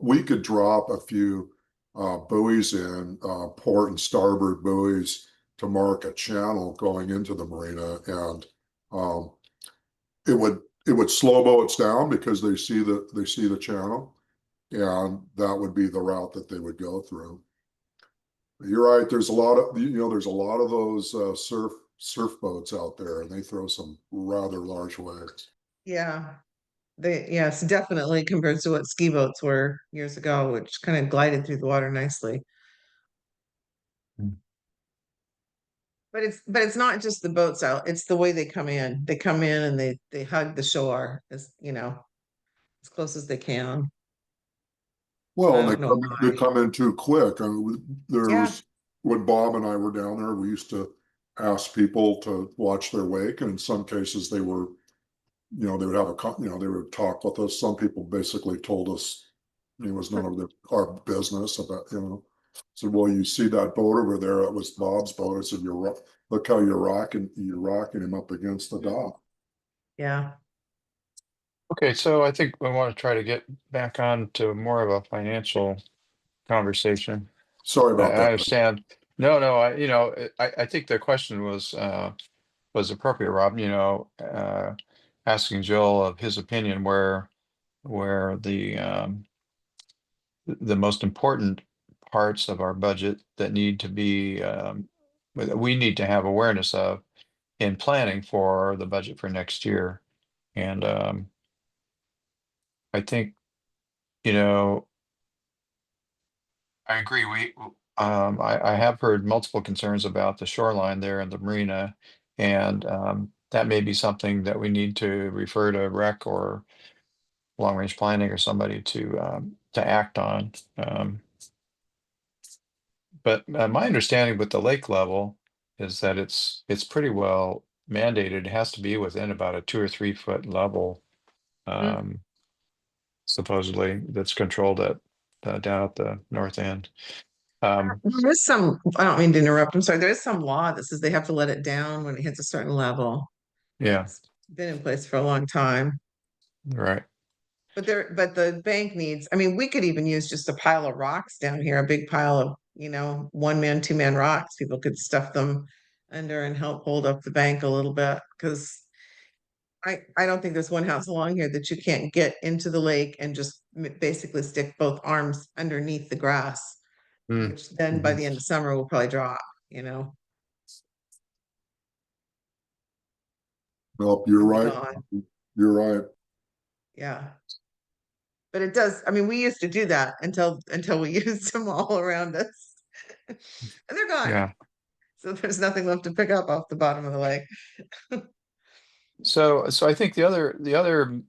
we could drop a few buoys in, port and starboard buoys to mark a channel going into the marina, and um, it would slow boats down because they see the channel, and that would be the route that they would go through. You're right. There's a lot of there's a lot of those surf boats out there, and they throw some rather large waves. Yeah. Yes, definitely compared to what ski boats were years ago, which kind of glided through the water nicely. Mm. But it's not just the boats out, it's the way they come in. They come in and they hug the shore as as close as they can. Well, I and don't know why. they come in too quick. I mean, there Yeah. was when Bob and I were down there, we used to ask people to watch their wake, and in some cases they were, they would have they would talk with us. Some people basically told us it was none of our business about, said, well, you see that boat over there? It was Bob's boat. I said, look how you're rocking him up against the dock. Yeah. Okay, so I think we want to try to get back on to more of a financial conversation. Sorry I about that. understand. No, I think the question was appropriate, Rob, asking Joel of his opinion where the most important parts of our budget that need to be we need to have awareness of in planning for the budget for next year. And I think, I agree. I have heard multiple concerns about the shoreline there in the marina, and that may be something that we need to refer to rec or long range planning or somebody to act on. But my understanding with the lake level is that it's pretty well mandated. It has to be within about a 2 or 3 foot level, um, supposedly, that's controlled at down at the north end. There is some, I don't mean to interrupt. I'm sorry. There is some law that says they have to let it down when it hits a certain level. Yeah, It's been in place for a long time. right. But the bank needs, I mean, we could even use just a pile of rocks down here, a big pile of, 1 man, 2 man rocks. People could stuff them under and help hold up the bank a little bit, because I don't think there's one house along here that you can't get into the lake and just basically stick both arms underneath the grass, Mm, which then by mhm. the end of summer will probably drop. Nope, you're will be right. gone. You're right. Yeah. But it does, I mean, we used to do that until we used them all around us. And they're gone. Yeah. So there's nothing left to pick up off the bottom of the lake. So I think the other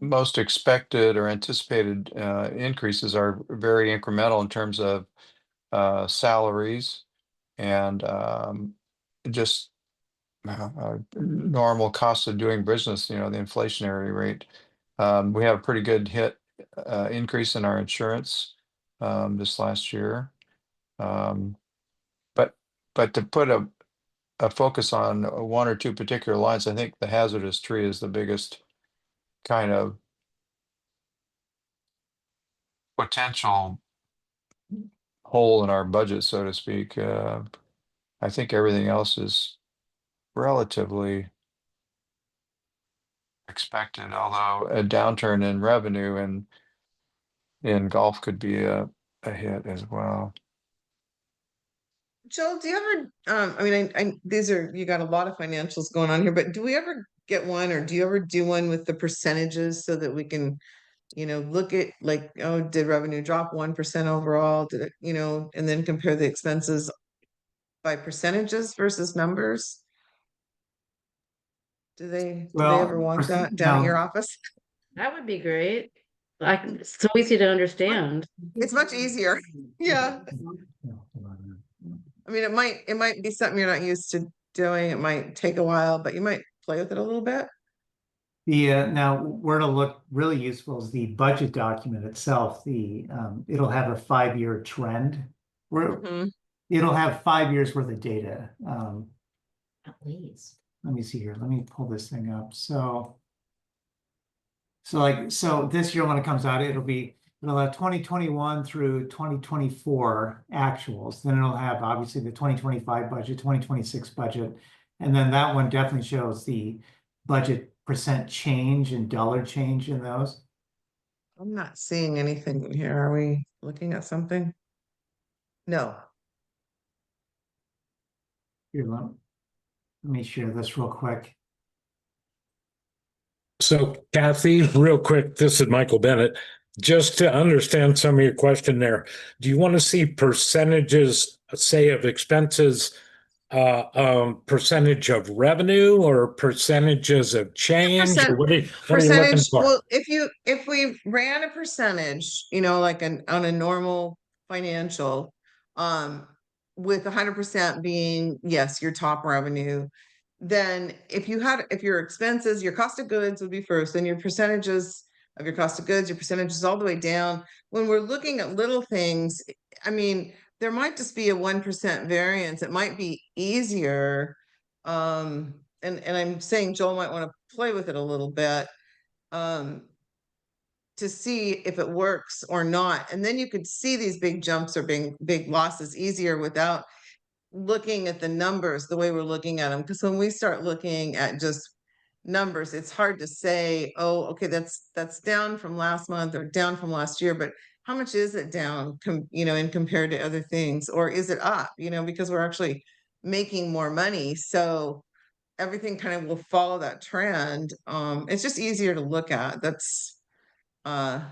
most expected or anticipated increases are very incremental in terms of salaries and just normal cost of doing business, the inflationary rate. We have a pretty good increase in our insurance this last year. But to put a focus on one or two particular lines, I think the hazardous tree is the biggest kind of potential hole in our budget, so to speak. I think everything else is relatively expected, although a downturn in revenue and in golf could be a hit as well. Joel, do you ever, I mean, these are, you got a lot of financials going on here, but do we ever get one, or do you ever do one with the percentages so that we can, look at like, oh, did revenue drop 1% overall? Did it, and then compare the expenses by percentages versus numbers? Do they ever want that down at your office? That would be great. It's so easy to understand. It's much easier. Yeah. I mean, it might be something you're not used to doing. It might take a while, but you might play with it a little bit. Now where it'll look really useful is the budget document itself. It'll have a 5-year trend where Mhm. it'll have 5 years worth of data. At least. Let me see here. Let me pull this thing up. So this year when it comes out, it'll have 2021 through 2024 actuals. Then it'll have obviously the 2025 budget, 2026 budget. And then that one definitely shows the budget percent change and dollar change in those. I'm not seeing anything in here. Are we looking at something? No. Here, let me share this real quick. So Kathy, real quick, this is Michael Bennett. Just to understand some of your question there, do you want to see percentages, say, of expenses, percentage of revenue, or percentages of change? Percent- Or what are you looking Percentage, for? well, if we ran a percentage, like on a normal financial, with 100% being, yes, your top revenue, then if your expenses, your cost of goods would be first, then your percentages of your cost of goods, your percentages all the way down. When we're looking at little things, I mean, there might just be a 1% variance. It might be easier. And I'm saying Joel might want to play with it a little bit, to see if it works or not. And then you could see these big jumps or big losses easier without looking at the numbers the way we're looking at them. Because when we start looking at just numbers, it's hard to say, oh, okay, that's down from last month or down from last year, but how much is it down, and compared to other things, or is it up, because we're actually making more money. So everything kind of will follow that trend. It's just easier to look at. That's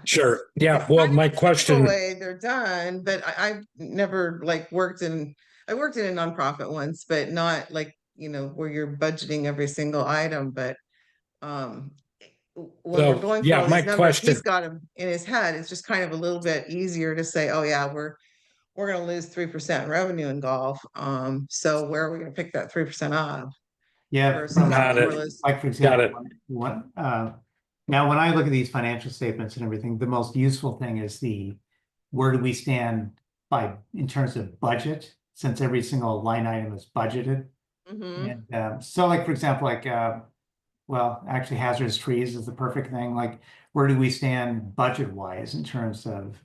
Sure. Yeah. it's Well, kind of my the typical question, way they're done, but I've never worked in a nonprofit once, but not where you're budgeting every single item. But when we're going through all my these numbers, question, he's got them in his head. It's just kind of a little bit easier to say, oh yeah, we're going to lose 3% revenue in golf. So where are we going to pick that 3% up? Yeah, Versus Got it. like for example, now when I look at these financial statements and everything, the most useful thing is where do we stand in terms of budget, since every single line item is budgeted. Mhm. And so like, for example, well, actually hazardous trees is the perfect thing. Like, where do we stand budget wise in terms of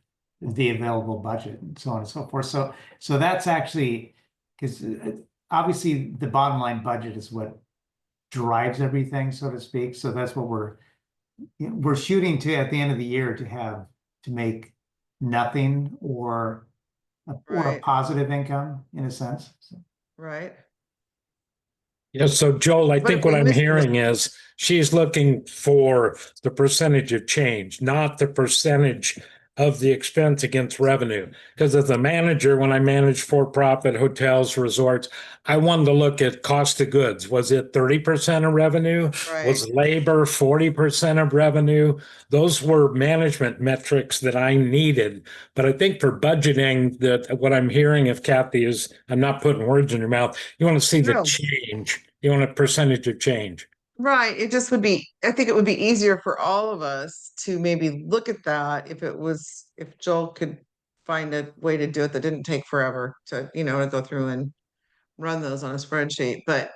the available budget and so on and so forth. So that's actually, because obviously the bottom line budget is what drives everything, so to speak. So that's what we're shooting to at the end of the year, to make nothing or a Right. positive income in a sense. So. Right. Yeah, so Joel, I What think if what we I'm miss- hearing is she's looking for the percentage of change, not the percentage of the expense against revenue. Because as a manager, when I manage for-profit hotels, resorts, I wanted to look at cost of goods. Was it 30% of revenue? Right. Was labor 40% of revenue? Those were management metrics that I needed. But I think for budgeting, that what I'm hearing, if Kathy is, I'm not putting words in your mouth, you want to see the No. change. You want a percentage of change. Right, it just would be, I think it would be easier for all of us to maybe look at that if Joel could find a way to do it that didn't take forever to, to go through and run those on a spreadsheet, but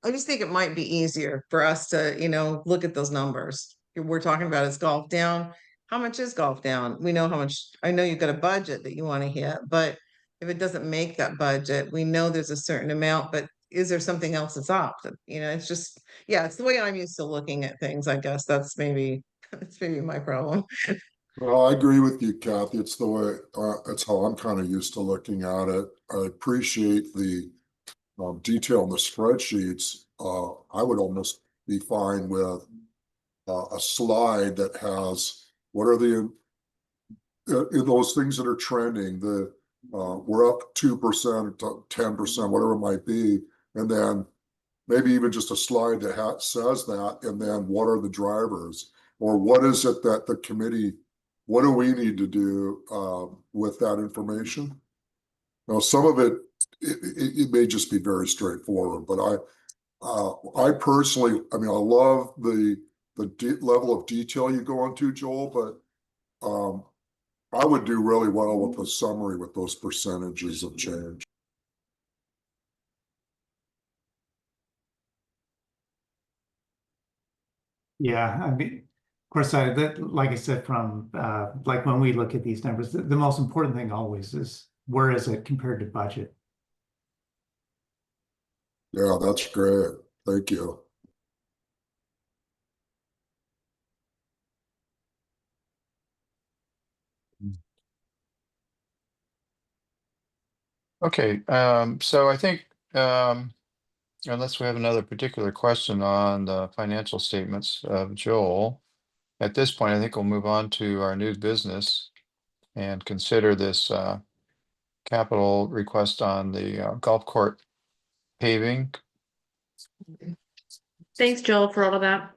I just think it might be easier for us to, look at those numbers. We're talking about is golf down. How much is golf down? We know how much, I know you've got a budget that you want to hit, but if it doesn't make that budget, we know there's a certain amount, but is there something else that's up? It's just, yeah, it's the way I'm used to looking at things, I guess. That's maybe, that's maybe my problem. Well, I agree with you, Kathy. It's the way, it's how I'm kind of used to looking at it. I appreciate the detail in the spreadsheets. I would almost be fine with a slide that has what are the those things that are trending. We're up 2%, 10%, whatever it might be, and then maybe even just a slide that says that, and then what are the drivers, or what is it that the committee, what do we need to do with that information? Now, some of it may just be very straightforward, but I personally, I mean, I love the level of detail you go into, Joel, but I would do really well with a summary with those percentages of change. Yeah, I mean, of course, like I said, from like when we look at these numbers, the most important thing always is where is it compared to budget? Yeah, that's great. Thank you. Okay, so I think, unless we have another particular question on the financial statements of Joel, at this point, I think we'll move on to our new business and consider this capital request on the golf court paving. Thanks, Joel, for all of that.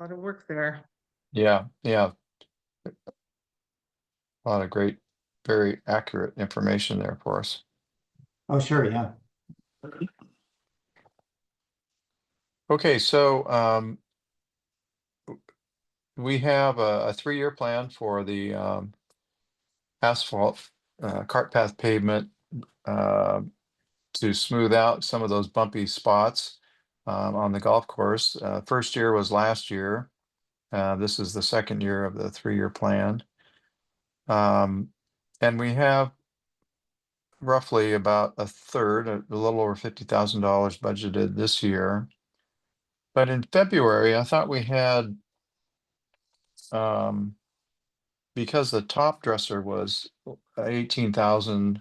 A lot of work there. Yeah, a lot of great, very accurate information there for us. Oh, sure, yeah. Okay, so we have a 3-year plan for the asphalt cart path pavement to smooth out some of those bumpy spots on the golf course. First year was last year. This is the second year of the 3-year plan. And we have roughly about a third, a little over $50,000 budgeted this year. But in February, I thought we had, because the top dresser was 18,000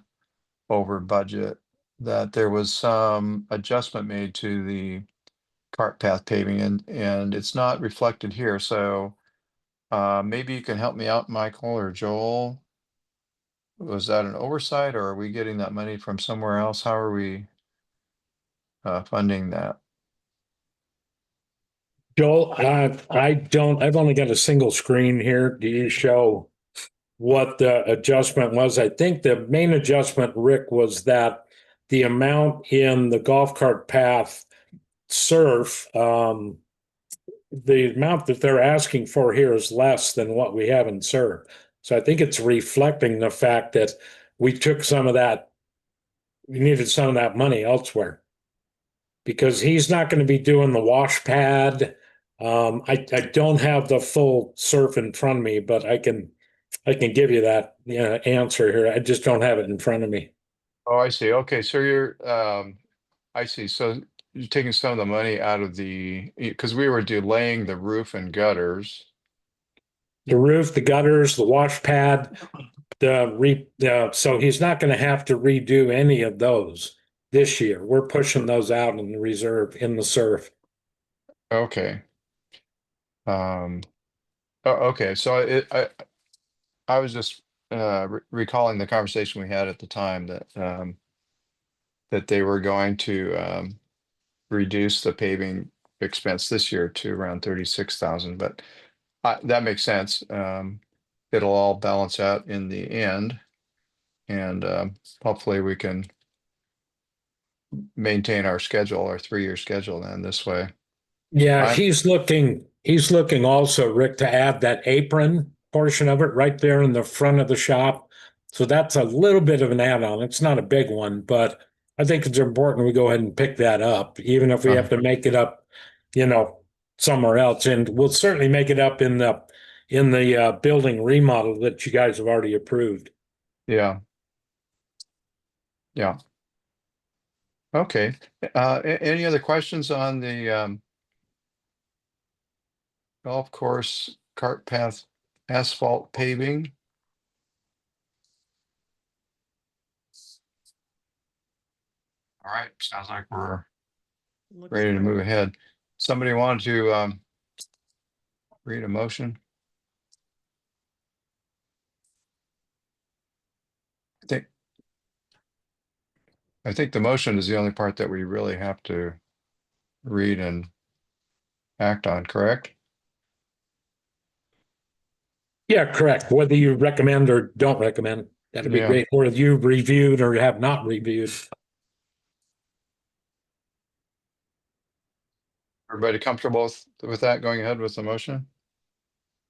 over budget, that there was some adjustment made to the cart path paving, and it's not reflected here. So maybe you can help me out, Michael or Joel. Was that an oversight, or are we getting that money from somewhere else? How are we funding that? Joel, I've only got a single screen here. Do you show what the adjustment was? I think the main adjustment, Rick, was that the amount in the golf cart path surf, the amount that they're asking for here is less than what we have in surf. So I think it's reflecting the fact that we took some of that, we needed some of that money elsewhere. Because he's not going to be doing the wash pad. I don't have the full surf in front of me, but I can give you that answer here. I just don't have it in front of me. Oh, I see. Okay, so you're I see. So you're taking some of the money out of because we were delaying the roof and gutters. The roof, the gutters, the wash pad, so he's not going to have to redo any of those. this year. We're pushing those out in the reserve, in the surf. Okay. Okay, so I was just recalling the conversation we had at the time that they were going to reduce the paving expense this year to around 36,000, but that makes sense. It'll all balance out in the end, and hopefully we can maintain our schedule, our 3-year schedule then this way. Yeah, I'm- he's looking also, Rick, to add that apron portion of it right there in the front of the shop. So that's a little bit of an add-on. It's not a big one, but I think it's important we go ahead and pick that up, even if we have to make it up, somewhere else. And we'll certainly make it up in the building remodel that you guys have already approved. Yeah. Yeah. Okay. Any other questions on the golf course cart path asphalt paving? All right, sounds like we're Looks ready to good. move ahead. Somebody wanted to read a motion? I think the motion is the only part that we really have to read and act on, correct? Yeah, correct. Whether you recommend or don't recommend, that'd be Yeah. great. Or if you've reviewed or have not reviewed. Everybody comfortable with that, going ahead with the motion?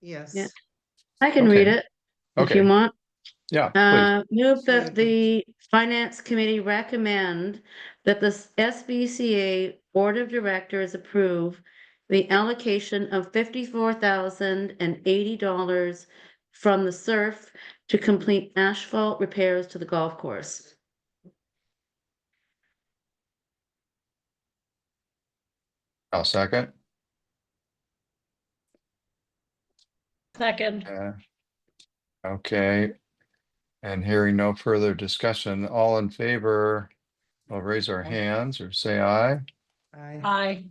Yes. Yeah. I can read Okay. it if you Okay, want. yeah, please. Move that Good. the Finance Committee recommend that the SVCA Board of Directors approve the allocation of $54,080 from the SURF to complete asphalt repairs to the golf course. I'll second. Second. Okay. And hearing no further discussion, all in favor, will raise our hands or say aye. Aye. Aye.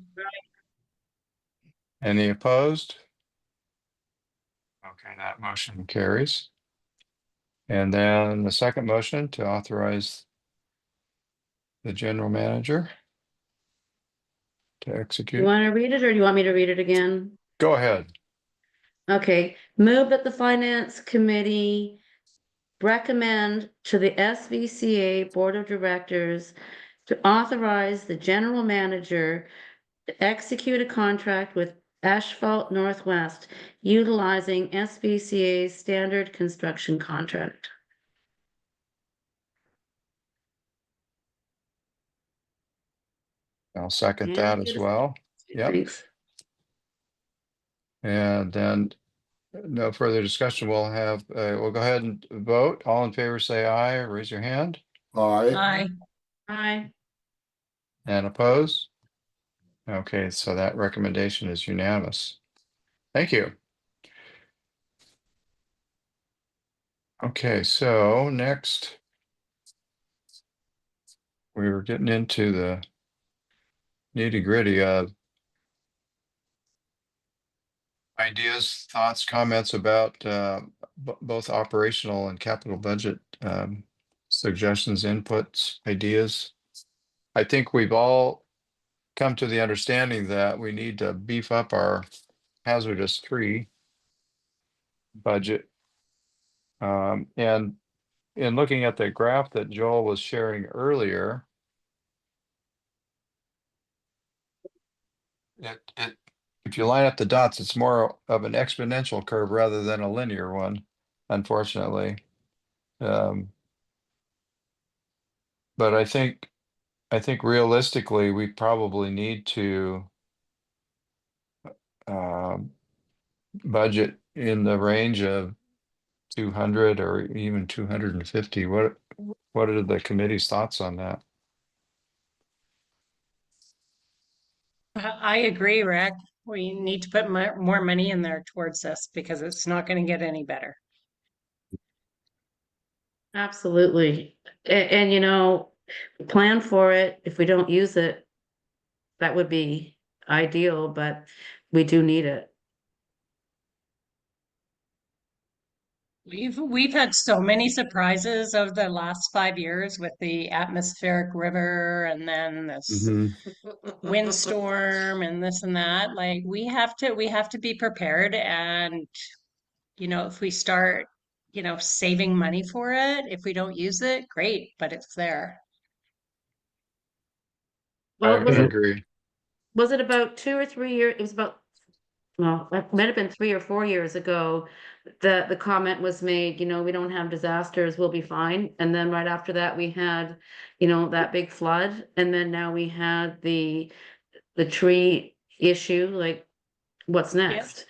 Any opposed? Okay, that motion carries. And then the second motion to authorize the general manager to You execute. want to read it or do you want me to read it again? Go ahead. Okay, move that the Finance Committee recommend to the SVCA Board of Directors to authorize the general manager to execute a contract with Asphalt Northwest utilizing SVCA's standard construction contract. I'll second And that get as a- well. Yep. Thanks. And then no further discussion. We'll go ahead and vote. All in favor, say aye, or raise your hand. Aye. Aye. Aye. And opposed? Okay, so that recommendation is unanimous. Thank you. Okay, so next we were getting into the nitty-gritty of ideas, thoughts, comments about both operational and capital budget suggestions, inputs, ideas. I think we've all come to the understanding that we need to beef up our hazardous tree budget. And in looking at the graph that Joel was sharing earlier, if you line up the dots, it's more of an exponential curve rather than a linear one, unfortunately. But I think realistically, we probably need to budget in the range of 200 or even 250. What are the committee's thoughts on that? I agree, Rick. We need to put more money in there towards this because it's not going to get any better. Absolutely. And plan for it. If we don't use it, that would be ideal, but we do need it. We've had so many surprises over the last 5 years with the atmospheric river and then this windstorm and this and that. Like we have to be prepared, and if we start, saving money for it, if we don't use it, great, but it's there. I Well, agree. was it about 2 or 3 years? It was about, well, it might have been 3 or 4 years ago. The comment was made, we don't have disasters, we'll be fine. And then right after that, we had, that big flood. And then now we had the tree issue, like, what's next?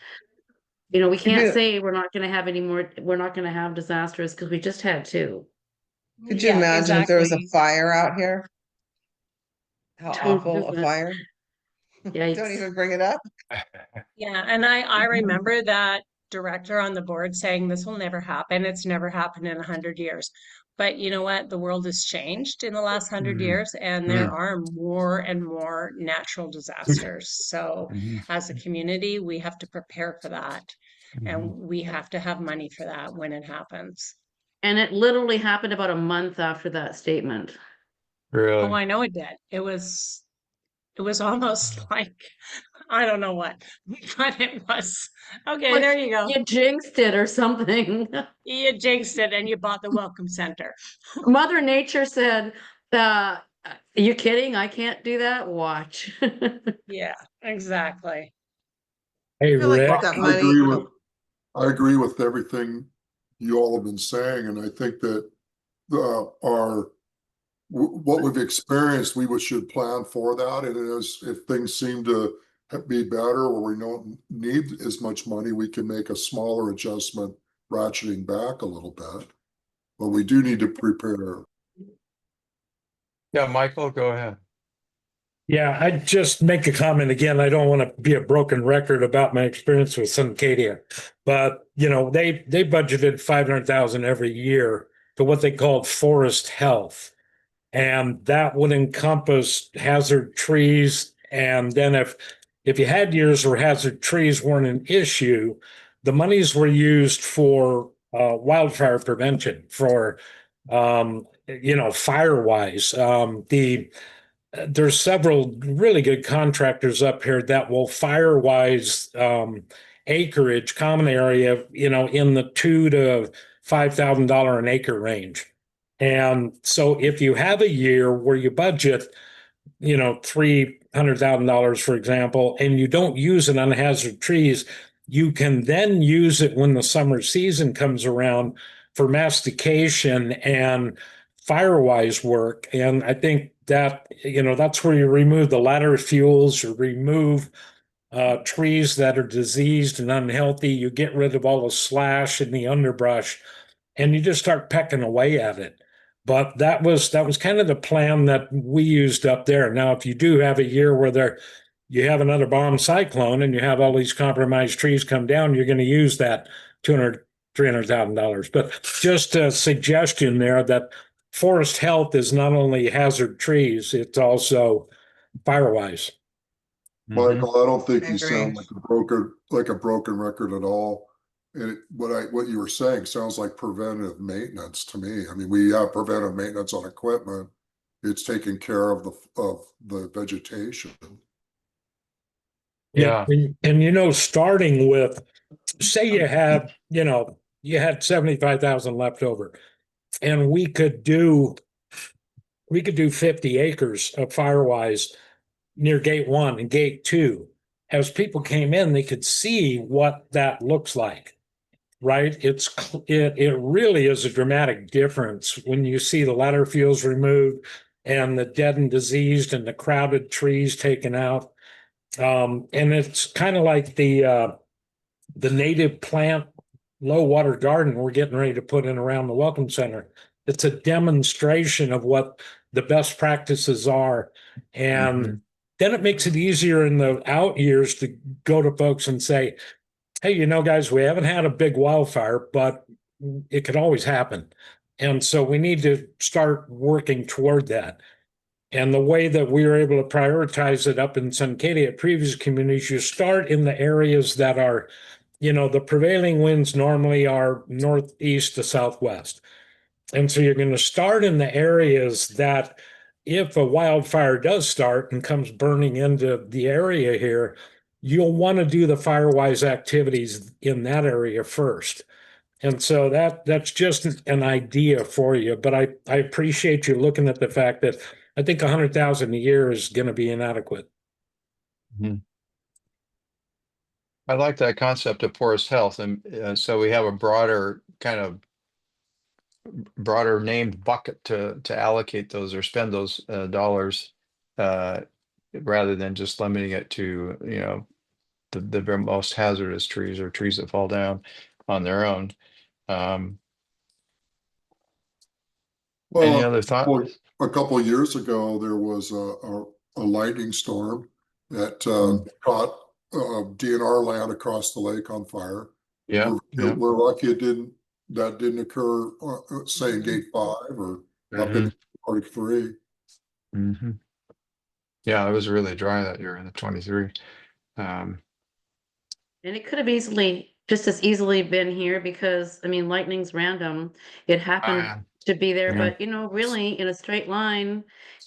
We can't you- say we're not gonna have any more, we're not gonna have disasters because we just had two. Could you Yeah, imagine if there was a exactly. fire out here? How Don't awful do a it. fire. Don't Yikes. even bring it up. Yeah, and I remember that director on the board saying this will never happen. It's never happened in 100 years. But you know what? The world has changed in the last 100 years, and there are more and more natural disasters. So as a community, we have to prepare for that, and we have to have money for that when it happens. And it literally happened about a month after that statement. Oh, Really? I know it did. It was almost like, I don't know what, but it was. Okay, Like, there you go. you jinxed it or something. You jinxed it and you bought the welcome center. Mother Nature said, are you kidding? I can't do that. Watch. Yeah, exactly. Hey, I feel like Rick. that I money. agree with everything you all have been saying, and I think that what we've experienced, we should plan for that. And if things seem to be better or we don't need as much money, we can make a smaller adjustment, ratcheting back a little bit. But we do need to prepare. Yeah, Michael, go ahead. Yeah, I just make a comment again. I don't want to be a broken record about my experience with Suncadia, but they budgeted 500,000 every year to what they called forest health, and that would encompass hazard trees. And then if you had years where hazard trees weren't an issue, the monies were used for wildfire prevention, for fire-wise. There's several really good contractors up here that will fire-wise acreage, common area, in the $2,000 to $5,000 an acre range. And so if you have a year where you budget, $300,000, for example, and you don't use it on hazard trees, you can then use it when the summer season comes around for mastication and firewise work. And I think that, that's where you remove the ladder fuels, or remove trees that are diseased and unhealthy. You get rid of all the slash and the underbrush, and you just start pecking away at it. But that was kind of the plan that we used up there. Now, if you do have a year where you have another bomb cyclone and you have all these compromised trees come down, you're going to use that $200,000, $300,000. But just a suggestion there that forest health is not only hazard trees, it's also firewise. Michael, I don't think I you agree. sound like a broken record at all. And what you were saying sounds like preventive maintenance to me. I mean, we have preventive maintenance on equipment. It's taking care of the vegetation. Yeah. And starting with, say you had 75,000 left over, and we could do 50 acres of firewise near gate 1 and gate 2. As people came in, they could see what that looks like, right? It really is a dramatic difference when you see the ladder fuels removed and the dead and diseased and the crowded trees taken out. And it's kind of like the native plant low water garden we're getting ready to put in around the Welcome Center. It's a demonstration of what the best practices are. And then it makes it easier in the out years to go to folks and say, hey, guys, we haven't had a big wildfire, but it could always happen. And so we need to start working toward that. And the way that we were able to prioritize it up in Suncadia at previous communities, you start in the areas that are, the prevailing winds normally are northeast to southwest. And so you're going to start in the areas that if a wildfire does start and comes burning into the area here, you'll want to do the firewise activities in that area first. And so that's just an idea for you. But I appreciate you looking at the fact that I think 100,000 a year is going to be inadequate. I like that concept of forest health, and so we have a broader named bucket to allocate those or spend those dollars, rather than just limiting it to the very most hazardous trees or trees that fall down on their own. Any Well, other thought? a couple of years ago, there was a lightning storm that caught DNR land across the lake on fire. Yeah, yeah. We're lucky that didn't occur, say in Gate 5 or up in Park 3. Mm-hmm. Yeah, it was really dry that year in the 23. And it could have just as easily been here because, I mean, lightning's random. It happened to be there, Yeah. but really in a straight line,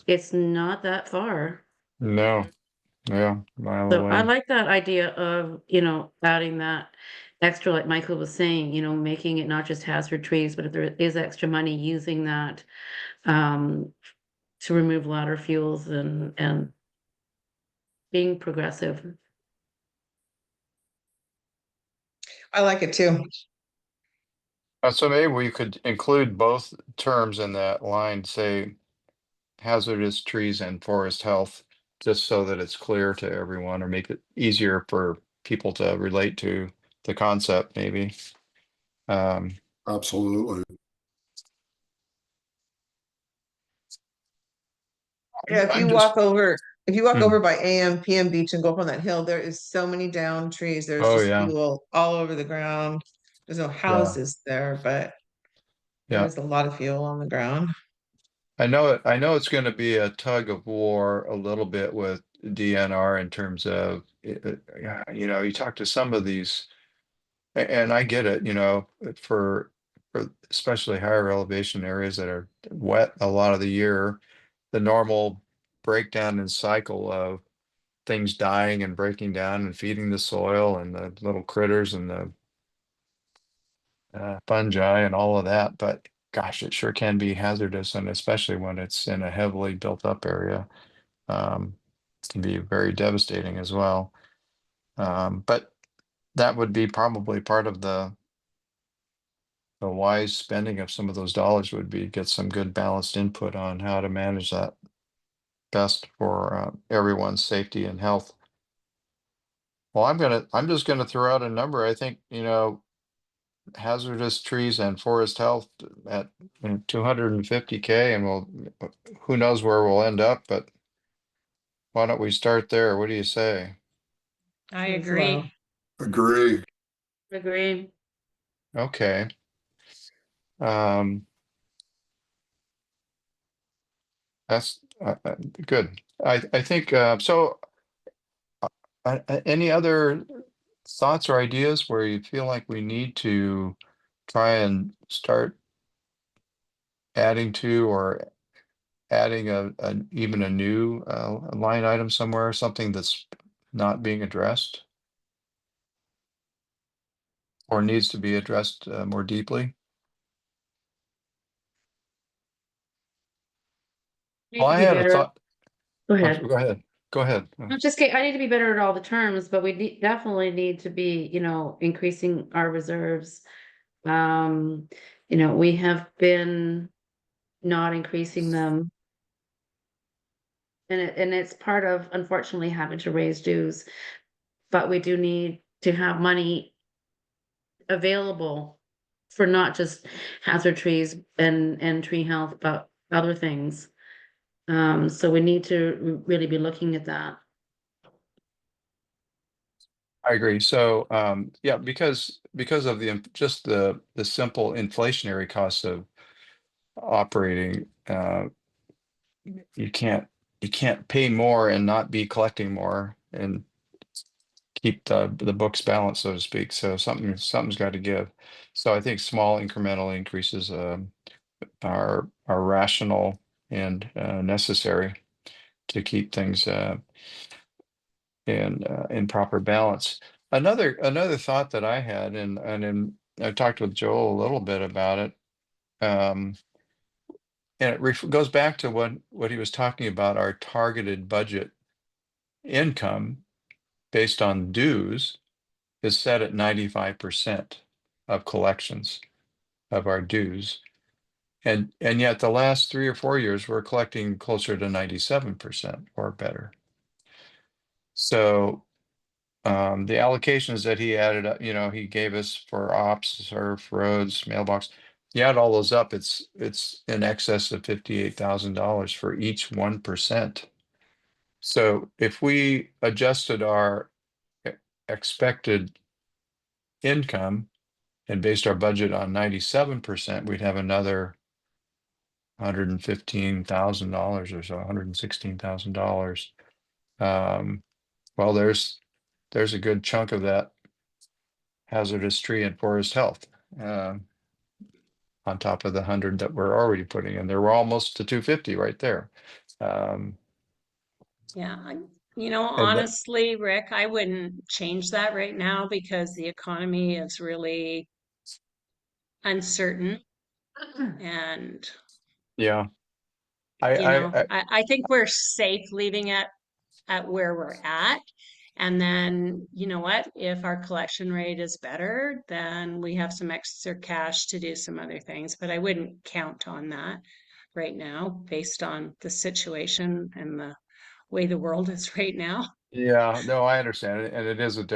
it's not that far. No, yeah, mile So I away. like that idea of, adding that extra, like Michael was saying, making it not just hazard trees, but if there is extra money, using that to remove ladder fuels and being progressive. I like it too. So maybe we could include both terms in that line, say hazardous trees and forest health, just so that it's clear to everyone, or make it easier for people to relate to the concept, maybe. Absolutely. Yeah, if I'm you just- walk over, Hmm. by AM, PM Beach and go up on that hill, there is so many downed trees. There's Oh, just yeah. fuel all over the ground. There's no houses there, but Yeah. there's a lot of fuel on the ground. I know it's going to be a tug of war a little bit with DNR in terms of, you talk to some of these, and I get it, for especially higher elevation areas that are wet a lot of the year, the normal breakdown and cycle of things dying and breaking down and feeding the soil and the little critters and the fungi and all of that. But gosh, it sure can be hazardous, and especially when it's in a heavily built up area, it can be very devastating as well. But that would be probably part of the wise spending of some of those dollars, would be get some good balanced input on how to manage that best for everyone's safety and health. Well, I'm just gonna throw out a number. I think, hazardous trees and forest health at 250K, and who knows where we'll end up, but why don't we start there? What do you say? I As agree. well. Agree. Agree. Okay. That's good. I think so. Any other thoughts or ideas where you feel like we need to try and start adding to, or adding even a new line item somewhere, something that's not being addressed or needs to be addressed more deeply? Need Well, to I be had a better. thought. Go I'm ahead. sorry, Go ahead. Go ahead. I'm just kidding. I need to be better at all the terms, but we definitely need to be, increasing our reserves. We have been not increasing them. And it's part of, unfortunately, having to raise dues. But we do need to have money available for not just hazard trees and tree health, but other things. So we need to really be looking at that. I agree. So, yeah, because of just the simple inflationary costs of operating, you can't pay more and not be collecting more and keep the books balanced, so to speak. So something's got to give. So I think small incremental increases are rational and necessary to keep things in proper balance. Another thought that I had, and I talked with Joel a little bit about it, and it goes back to what he was talking about, our targeted budget income based on dues is set at 95% of collections of our dues. And yet the last 3 or 4 years, we're collecting closer to 97% or better. So the allocations that he added up, he gave us for ops, surf, roads, mailbox, you add all those up, it's in excess of $58,000 for each 1%. So if we adjusted our expected income and based our budget on 97%, we'd have another $115,000 or so, $116,000. Well, there's a good chunk of that hazardous tree and forest health on top of the 100 that we're already putting in there. We're almost to 250 right there. Yeah, And honestly, Rick, I wouldn't change that right now because the economy is really uncertain. And, yeah, I I think we're safe leaving it at where we're at. And then, you know what? If our collection rate is better, then we have some extra cash to do some other things. But I wouldn't count on that right now based on the situation and the way the world is right now. Yeah, no, I understand it, and it is it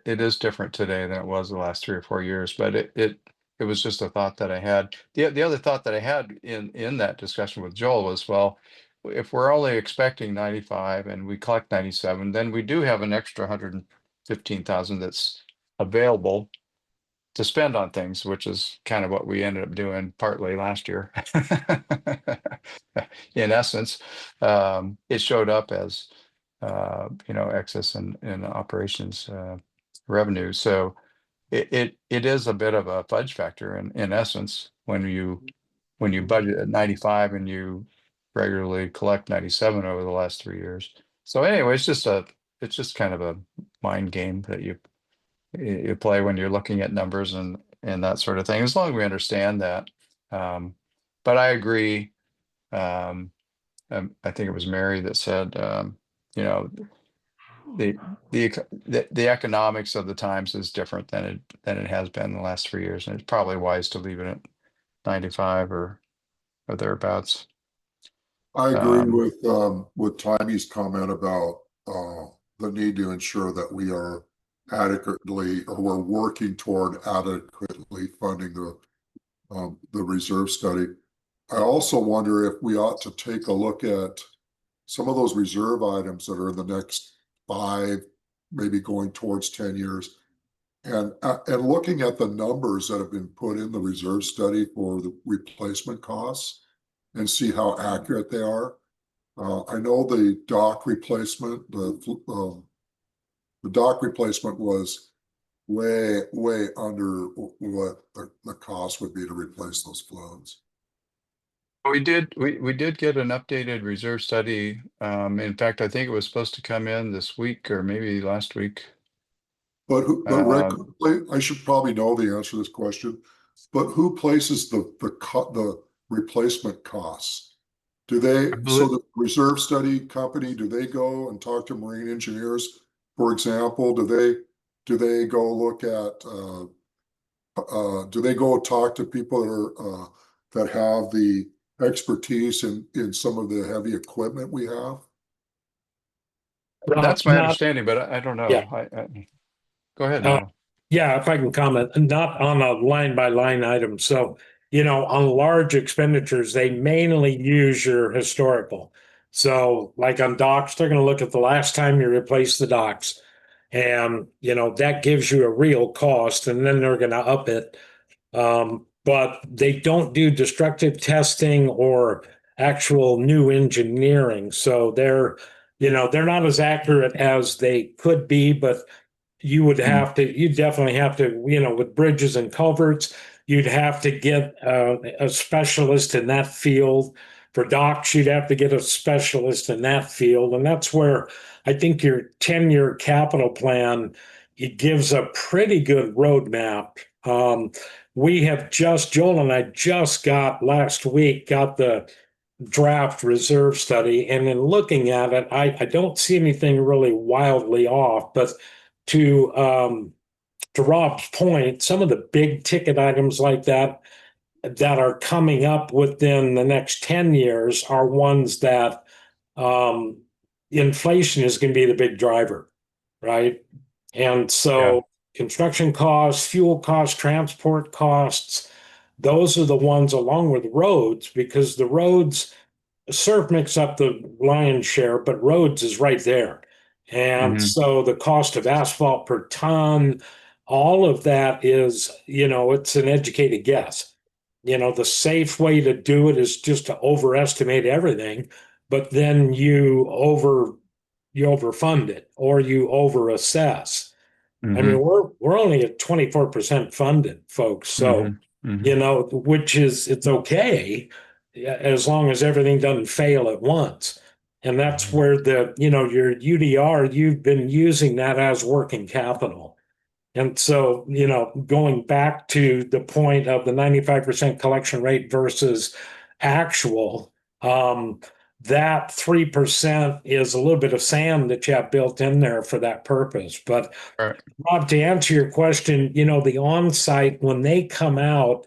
is different today than it was the last 3 or 4 years, but it was just a thought that I had. The other thought that I had in that discussion with Joel was, well, if we're only expecting 95 and we collect 97, then we do have an extra 115,000 that's available to spend on things, which is kind of what we ended up doing partly last year. In essence, it showed up as excess in operations revenue. So it is a bit of a fudge factor in essence when you budget at 95 and you regularly collect 97 over the last 3 years. So anyway, it's just kind of a mind game that you play when you're looking at numbers and that sort of thing, as long as we understand that. But I agree. I think it was Mary that said, you know, the economics of the times is different than it has been the last 3 years, and it's probably wise to leave it at 95 or thereabouts. I agree with Taimi's comment about the need to ensure that we are adequately, or we're working toward adequately funding the reserve study. I also wonder if we ought to take a look at some of those reserve items that are in the next 5, maybe going towards 10 years, and looking at the numbers that have been put in the reserve study for the replacement costs and see how accurate they are. I know the dock replacement, the dock replacement was way under what the cost would be to replace those floats. We did get an updated reserve study. In fact, I think it was supposed to come in this week or maybe last week. But Rick, I should probably know the answer to this question. But who places the replacement costs? So the reserve study company, do they go and talk to marine engineers, for example? Do they go look at? Do they go talk to people that have the expertise in some of the heavy equipment we have? That's my understanding, but I don't know. Yeah. Go ahead, Noah. Yeah, if I can comment, not on a line by line item. So, on large expenditures, they mainly use your historical. So like on docks, they're going to look at the last time you replaced the docks. And, that gives you a real cost, and then they're going to up it. but they don't do destructive testing or actual new engineering. So they're, they're not as accurate as they could be, but you definitely have to, with bridges and culverts, you'd have to get a specialist in that field. For docks, you'd have to get a specialist in that field. And that's where I think your 10-year capital plan, it gives a pretty good roadmap. Joel and I just got last week, got the draft reserve study. And in looking at it, I don't see anything really wildly off, but to Robb's point, some of the big ticket items like that are coming up within the next 10 years are ones that inflation is going to be the big driver, right? And so construction costs, fuel costs, transport costs, those are the ones along with roads, because the roads, surf makes up the lion's share, but roads is right there. And so the cost of asphalt per ton, all of that is, it's an educated guess. The safe way to do it is just to overestimate everything, but then you overfund it or you overassess. I mean, we're only at 24% funded, folks. So, which is, it's okay as long as everything doesn't fail at once. And that's where your UDR, you've been using that as working capital. And so, going back to the point of the 95% collection rate versus actual, that 3% is a little bit of sand that you have built in there for that purpose. But Robb, to answer your question, the on-site, when they come out,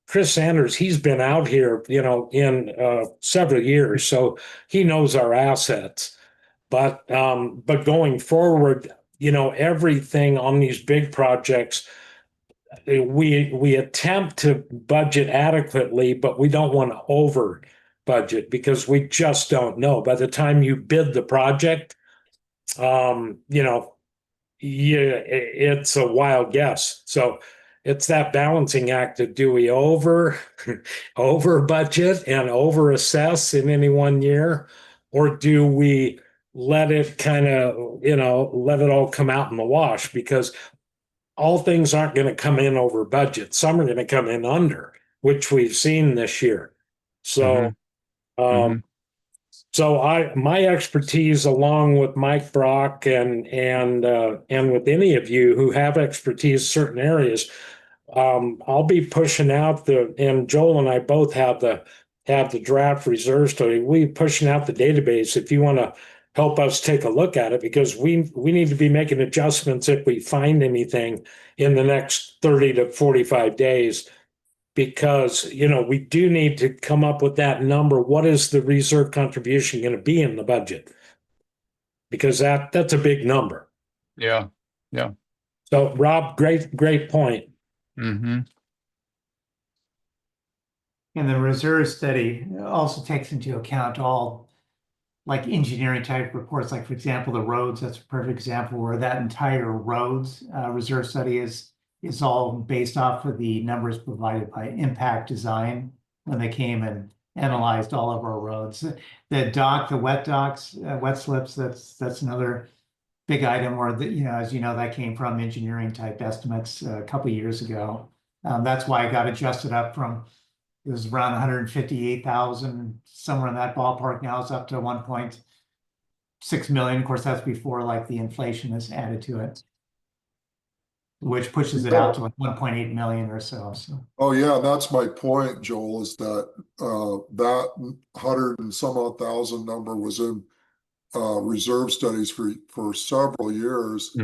Chris Sanders, he's been out here, in several years, so he knows our assets. But going forward, everything on these big projects, we attempt to budget adequately, but we don't want to over budget because we just don't know. By the time you bid the project, it's a wild guess. So it's that balancing act of, do we over budget and over assess in any one year, or do we let it kind of, let it all come out in the wash? Because all things aren't going to come in over budget. Some are going to come in under, which we've seen this year. So, my expertise, along with Mike Brock and with any of you who have expertise in certain areas, I'll be pushing out and Joel and I both have the draft reserve study. We're pushing out the database if you want to help us take a look at it, because we need to be making adjustments if we find anything in the next 30 to 45 days. Because, we do need to come up with that number. What is the reserve contribution going to be in the budget? Because that's a big number. Yeah. So, Robb, great point. And the reserve study also takes into account all like engineering type reports, like for example, the roads, that's a perfect example where that entire roads reserve study is all based off of the numbers provided by Impact Design when they came and analyzed all of our roads. The wet docks, wet slips, that's another big item where, as you know, that came from engineering type estimates a couple of years ago. That's why I got adjusted up from, it was around 158,000, somewhere in that ballpark. Now it's up to 1.6 million. Of course, that's before like the inflation is added to it, which pushes it out to like 1.8 million or so. Oh yeah, that's my point, Joel, is that that 100 and some odd thousand number was in reserve studies for several years.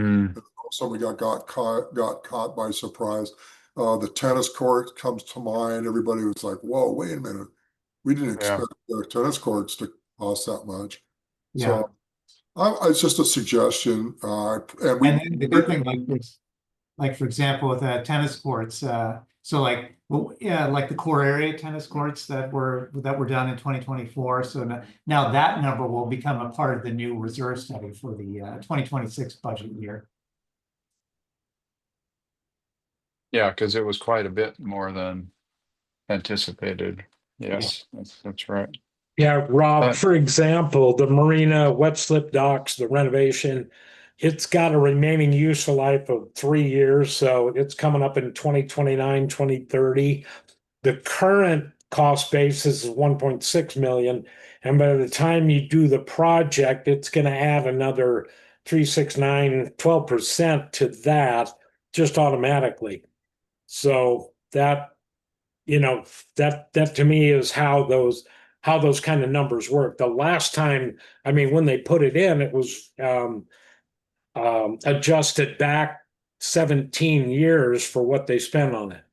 Somebody got caught by surprise. The tennis court comes to mind. Everybody was like, whoa, wait a minute. We didn't expect the tennis courts to cost that much. So it's just a suggestion. And the good thing like for example, with tennis courts, so like the core area tennis courts that were done in 2024. So now that number will become a part of the new reserve study for the 2026 budget year. Yeah, because it was quite a bit more than anticipated. Yes, that's right. Yeah, Rob, But for example, the marina, wet slip docks, the renovation, it's got a remaining useful life of 3 years. So it's coming up in 2029, 2030. The current cost basis is 1.6 million. And by the time you do the project, it's going to add another 369, 12% to that just automatically. So that, that to me is how those kind of numbers work. The last time, I mean, when they put it in, it was adjusted back 17 years for what they spent on it.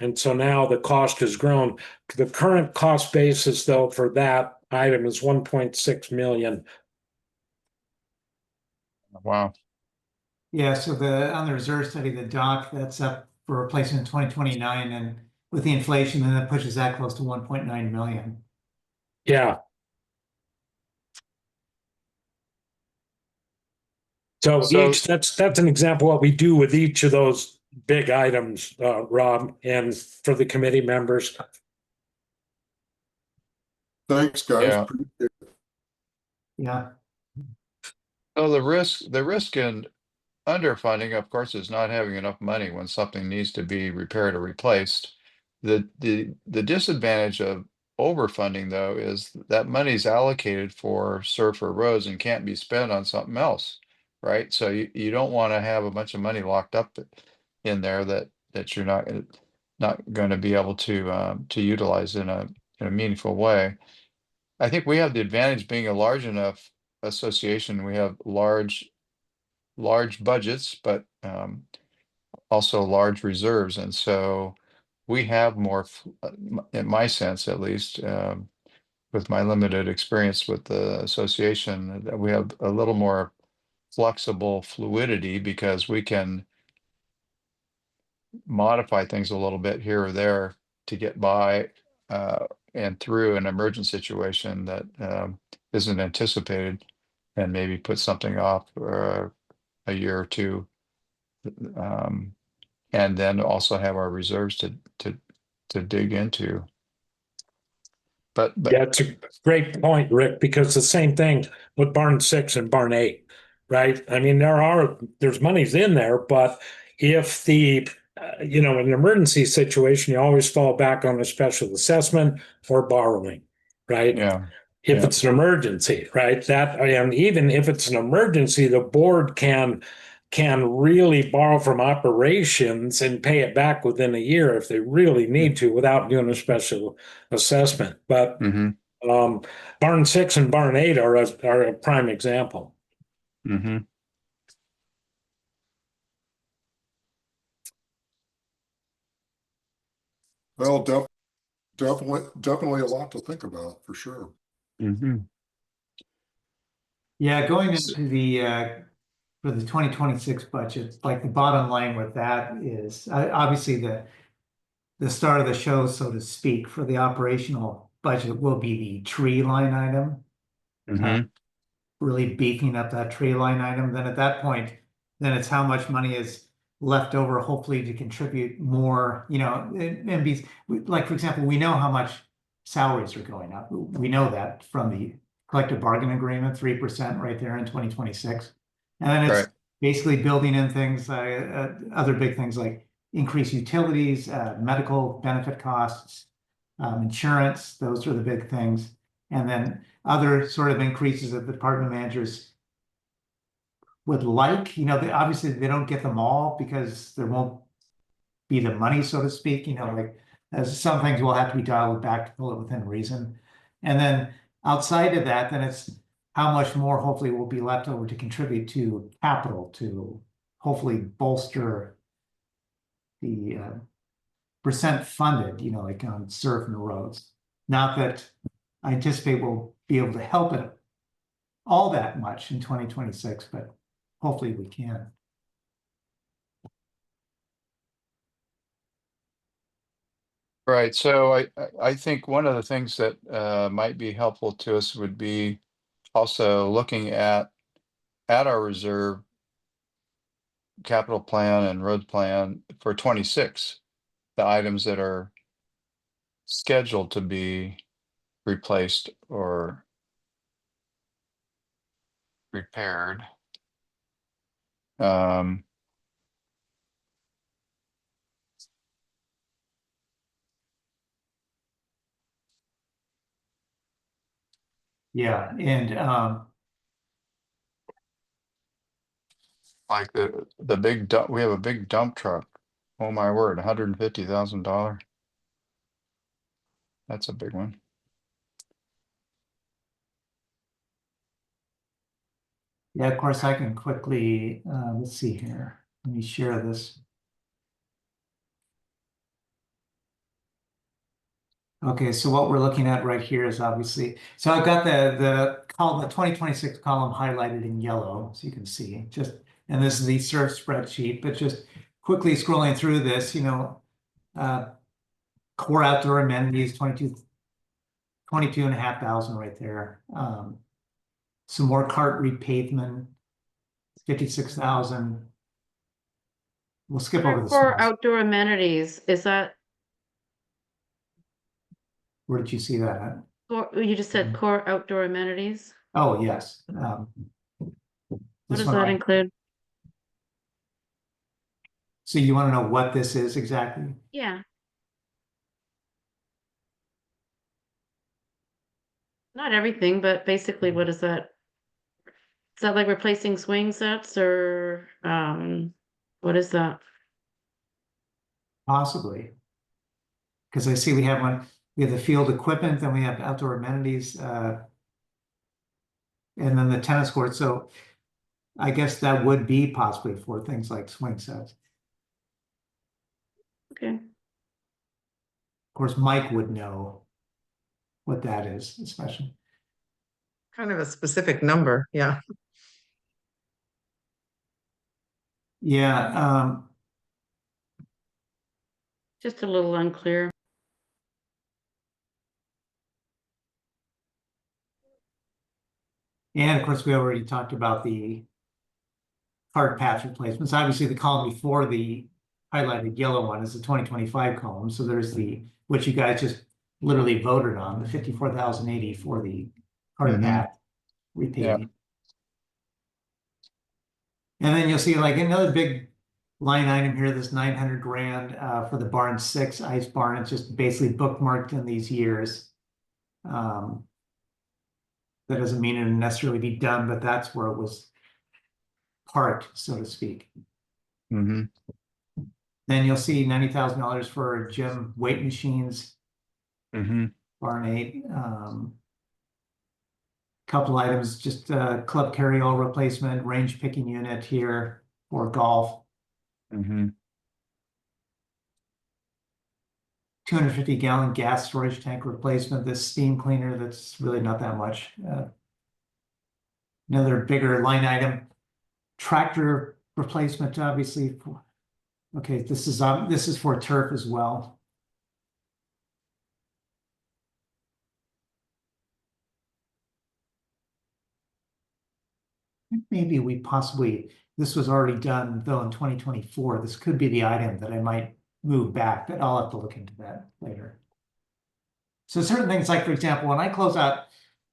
And so now the cost has grown. The current cost basis, though, for that item is 1.6 million. wow, Yeah, so on the reserve study, the dock, that's up for replacement in 2029, and with the inflation, then that pushes that close to 1.9 million. Yeah. So So- that's an example of what we do with each of those big items, Rob, and for the committee members. Thanks, guys. Yeah. Appreciate it. Yeah, so the risk in underfunding, of course, is not having enough money when something needs to be repaired or replaced. The disadvantage of overfunding, though, is that money's allocated for surf or roads and can't be spent on something else, right? So you don't want to have a bunch of money locked up in there that you're not going to be able to utilize in a meaningful way. I think we have the advantage being a large enough association. We have large budgets, but also large reserves. And so we have more, in my sense, at least, with my limited experience with the association, that we have a little more flexible fluidity because we can modify things a little bit here or there to get by and through an emergent situation that isn't anticipated, and maybe put something off a year or two, and then also have our reserves to dig into. But Yeah, it's a great point, Rick, because the same thing with Barn 6 and Barn 8, right? I mean, there's monies in there, but if in an emergency situation, you always fall back on a special assessment or borrowing, right? yeah, If yeah. it's an emergency, right? And even if it's an emergency, the board can really borrow from operations and pay it back within a year if they really need to without doing a special assessment. But Mm-hmm. Barn 6 and Barn 8 are a prime example. Mm-hmm. Well, definitely a lot to think about for sure. Mm-hmm. yeah, going into for the 2026 budget, like the bottom line with that is obviously the start of the show, so to speak, for the operational budget will be the tree line item. Mm-hmm. Really beefing up that tree line item. Then at that point, then it's how much money is left over, hopefully to contribute more, and be like, for example, we know how much salaries are going up. We know that from the collective bargaining agreement, 3% right there in 2026. And then it's Right. basically building in things, other big things like increased utilities, medical benefit costs, insurance, those are the big things. And then other sort of increases that the department managers would like, obviously they don't get them all because there won't be the money, so to speak, like as some things will have to be dialed back to pull it within reason. And then outside of that, then it's how much more hopefully will be left over to contribute to capital to hopefully bolster the percent funded, like on surf and roads. Not that I anticipate we'll be able to help it all that much in 2026, but hopefully we can. Right. So I think one of the things that might be helpful to us would be also looking at our reserve capital plan and road plan for 26, the items that are scheduled to be replaced or repaired. Yeah, and Like the big dump, we have a big dump truck. Oh my word, $150,000. That's a big one. yeah, of course, I can quickly, let's see here. Let me share this. Okay, so what we're looking at right here is obviously, so I've got the column, the 2026 column highlighted in yellow, so you can see just, and this is the surf spreadsheet, but just quickly scrolling through this, core outdoor amenities, 22,500 right there. Some more cart repavement, 56,000. We'll skip over the For smalls. outdoor amenities, is that, Where did you see that at? or you just said core outdoor amenities? Oh, yes. What This does one that right- include? So you want to know what this is exactly? Yeah. Not everything, but basically what is that? Is that like replacing swing sets or, what is that? Possibly. Because I see we have the field equipment, then we have outdoor amenities, and then the tennis court. So I guess that would be possibly for things like swing sets. Okay. Of course, Mike would know what that is, especially. Kind of a specific number, yeah. Yeah, Just a little unclear. and of course, we already talked about the cart path replacements. Obviously, the column before the highlighted yellow one is the 2025 column. So there's which you guys just literally voted on, the 54,080 for the cart path repaving. And then you'll see like another big line item here, this 900 grand for the barn 6 ice barn. It's just basically bookmarked in these years. That doesn't mean it'll necessarily be done, but that's where it was parked, so to speak. Mm-hmm. Then you'll see $90,000 for gym weight machines, Mm-hmm. barn 8. Couple items, just club carryall replacement, range picking unit here for golf. Mm-hmm. 250-gallon gas storage tank replacement, this steam cleaner, that's really not that much. Another bigger line item, tractor replacement, obviously. Okay, this is for turf as well. Maybe this was already done though in 2024. This could be the item that I might move back, but I'll have to look into that later. So certain things like, for example, when I close out,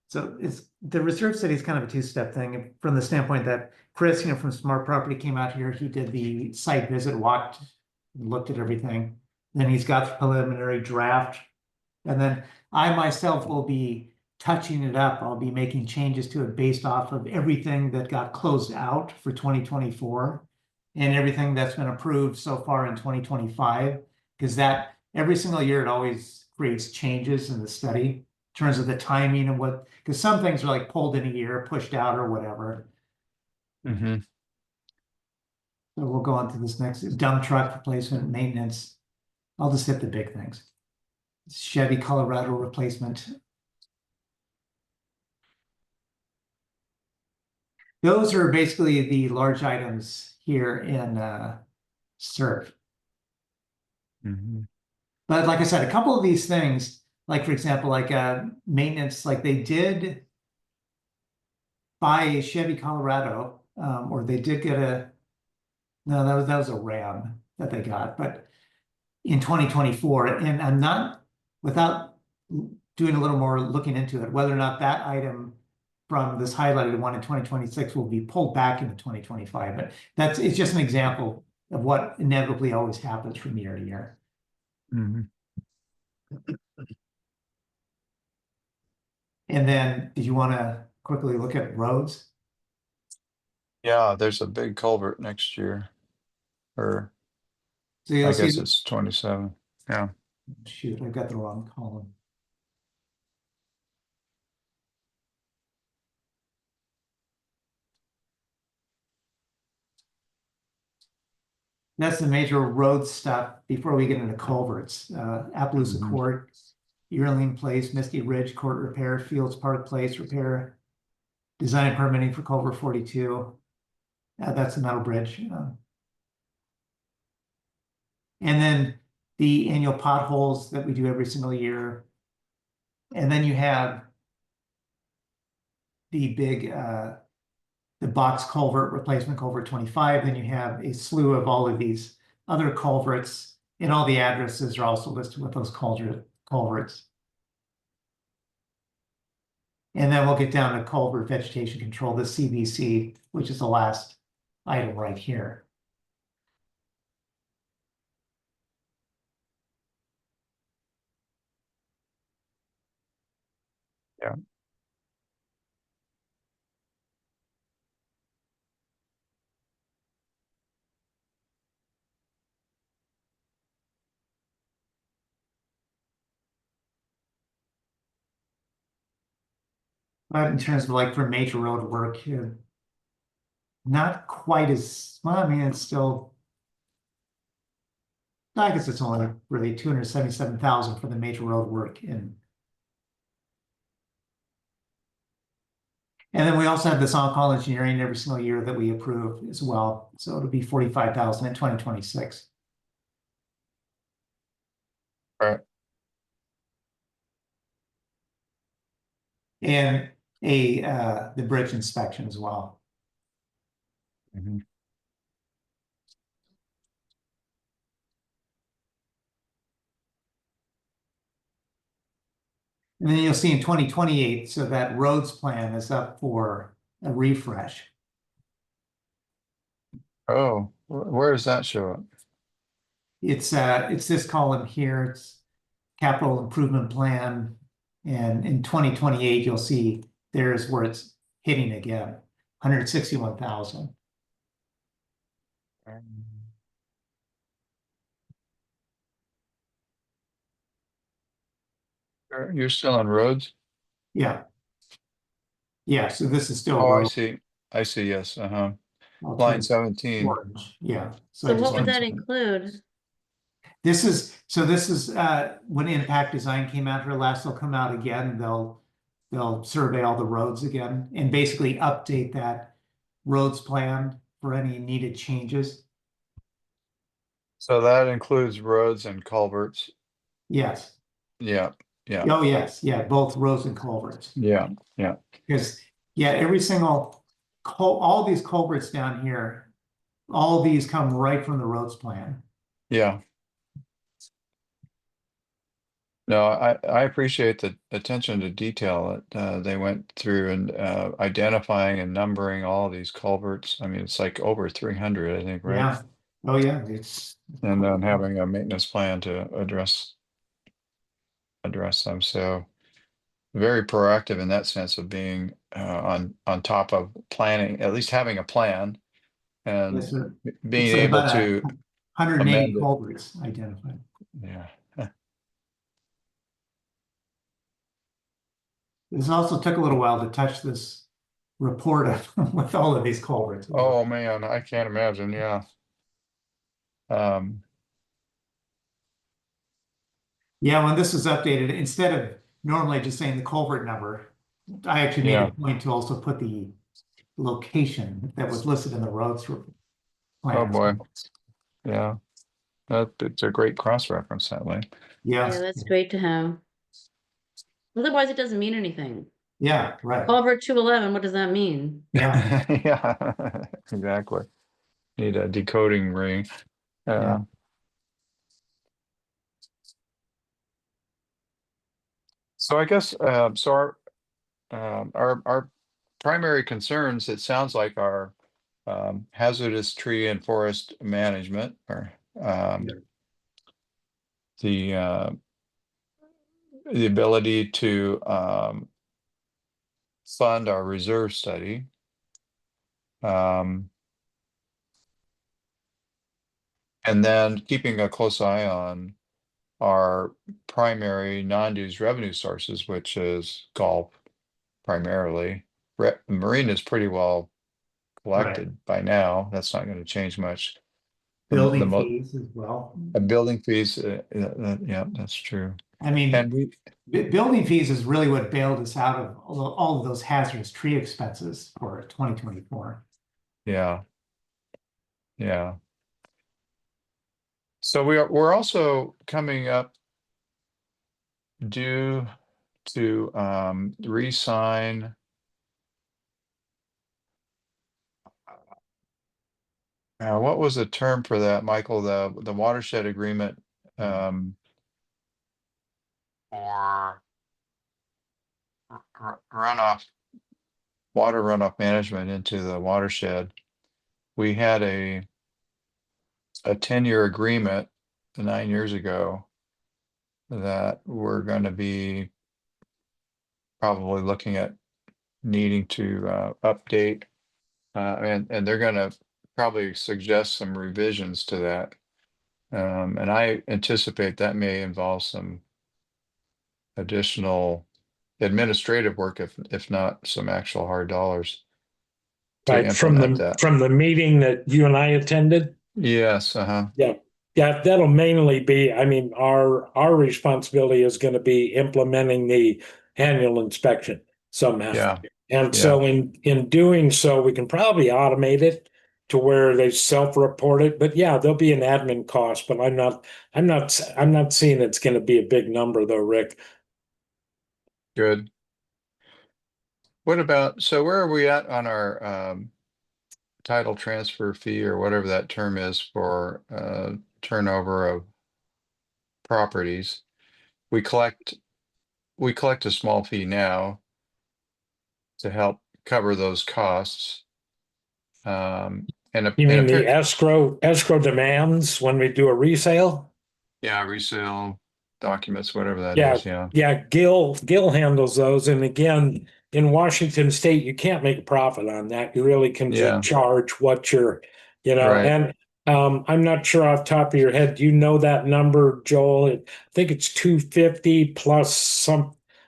so it's the reserve city is kind of a two-step thing from the standpoint that Chris, from Smart Property came out here, he did the site visit, walked, looked at everything. Then he's got the preliminary draft. And then I myself will be touching it up. I'll be making changes to it based off of everything that got closed out for 2024 and everything that's been approved so far in 2025, because that every single year it always creates changes in the study in terms of the timing and because some things are like pulled in a year, pushed out or whatever. Mm-hmm. So we'll go on to this next dump truck replacement, maintenance. I'll just hit the big things. Chevy Colorado replacement. Those are basically the large items here in SURF. Mm-hmm. But like I said, a couple of these things, like for example, like maintenance, like they did buy a Chevy Colorado, or they did get No, that was a RAM that they got, but in 2024, and I'm not, without doing a little more looking into it, whether or not that item from this highlighted one in 2026 will be pulled back into 2025, but it's just an example of what inevitably always happens from year to year. Mhm. And then, did you want to quickly look at roads? Yeah, there's a big culvert next year. Or So you'll I see, guess it's 27. Yeah. shoot, I got the wrong column. That's the major road stuff before we get into culverts. Appaloosa Mhm. Court, Yearling Place, Misty Ridge Court repair, Fields Park Place repair, design and permitting for culvert 42. That's the metal bridge. And then the annual potholes that we do every single year. And then you have the big, the box culvert, replacement culvert 25. Then you have a slew of all of these other culverts, and all the addresses are also listed with those culverts. And then we'll get down to culvert vegetation control, the CVC, which is the last item right here. Yeah. But in terms of like for major road work, not quite as, well, I mean, it's still, I guess it's only really 277,000 for the major road work and then we also have this on-call engineering every single year that we approve as well. So it'll be 45,000 in 2026. Right. And the bridge inspection as well. Mhm. And then you'll see in 2028, so that roads plan is up for a refresh. Oh, where does that show up? It's this column here, it's capital improvement plan. And in 2028, you'll see there's where it's hitting again, 161,000. You're still on roads? Yeah. Yeah, so this is still. Oh, I road. see. I see, yes, uh-huh. I'll Line turn 17. orange. Yeah. So I just what would changed that it. include? This is when impact design came out here last, they'll come out again. They'll survey all the roads again and basically update that roads plan for any needed changes. So that includes roads and culverts. Yes. Yeah, yeah, Oh, yes. Yeah, both roads and culverts. yeah, yeah. Because every single all these culverts down here, all these come right from the roads plan. Yeah. No, I appreciate the attention to detail that they went through and identifying and numbering all these culverts. I mean, it's like over 300, I think, right? Yeah. Oh, yeah. And then having a maintenance plan to address them. So very proactive in that sense of being on top of planning, at least having a plan and Yes, sir. being It's like able about to 180 amend it. culverts identified. Yeah. This also took a little while to touch this report with all of these culverts. Oh man, I can't imagine. Yeah. Yeah, when this was updated, instead of normally just saying the culvert number, I actually made Yeah. a point to also put the location that was listed in the roads plan. Oh boy. Yeah. It's a great cross-reference that way. Yeah. Yeah, that's great to have. Otherwise, it doesn't mean anything. Yeah, right. Culvert 211, what does that mean? Yeah. Yeah, exactly. need a decoding ring. Yeah. So I guess, our primary concerns, it sounds like, are hazardous tree and forest management, or the ability to fund our reserve study. And then keeping a close eye on our primary non-dues revenue sources, which is golf primarily. Marine is pretty well collected by now. That's not going to change much. Building fees as well. Building fees, yeah, that's true. I mean, And we, building fees is really what bailed us out of all of those hazardous tree expenses for 2024. yeah, yeah. So we're also coming up due to re-sign what was the term for that, Michael? The watershed agreement for runoff, water runoff management into the watershed. We had a 10-year agreement 9 years ago that we're going to be probably looking at needing to update, and they're going to probably suggest some revisions to that. And I anticipate that may involve some additional administrative work, if not some actual hard dollars to Right, implement that. from the meeting that you and I attended. Yes, Yeah, that'll mainly be, I mean, our responsibility is going to be implementing the annual inspection somehow. yeah, And so in doing so, we can probably automate it to where they self-report it. But yeah, there'll be an admin cost, but I'm not seeing it's going to be a big number though, Rick. good. What about, so where are we at on our title transfer fee, or whatever that term is, for turnover of properties? We collect a small fee now to help cover those costs. You mean the escrow demands when we do a resale? Yeah, resale documents, whatever that Yeah, is. Yeah. yeah. Gil handles those, and again, in Washington State, you can't make a profit on that. You really can Yeah. just charge what you're, Right. And I'm not sure off the top of your head. Do you know that number, Joel? I think it's 250 plus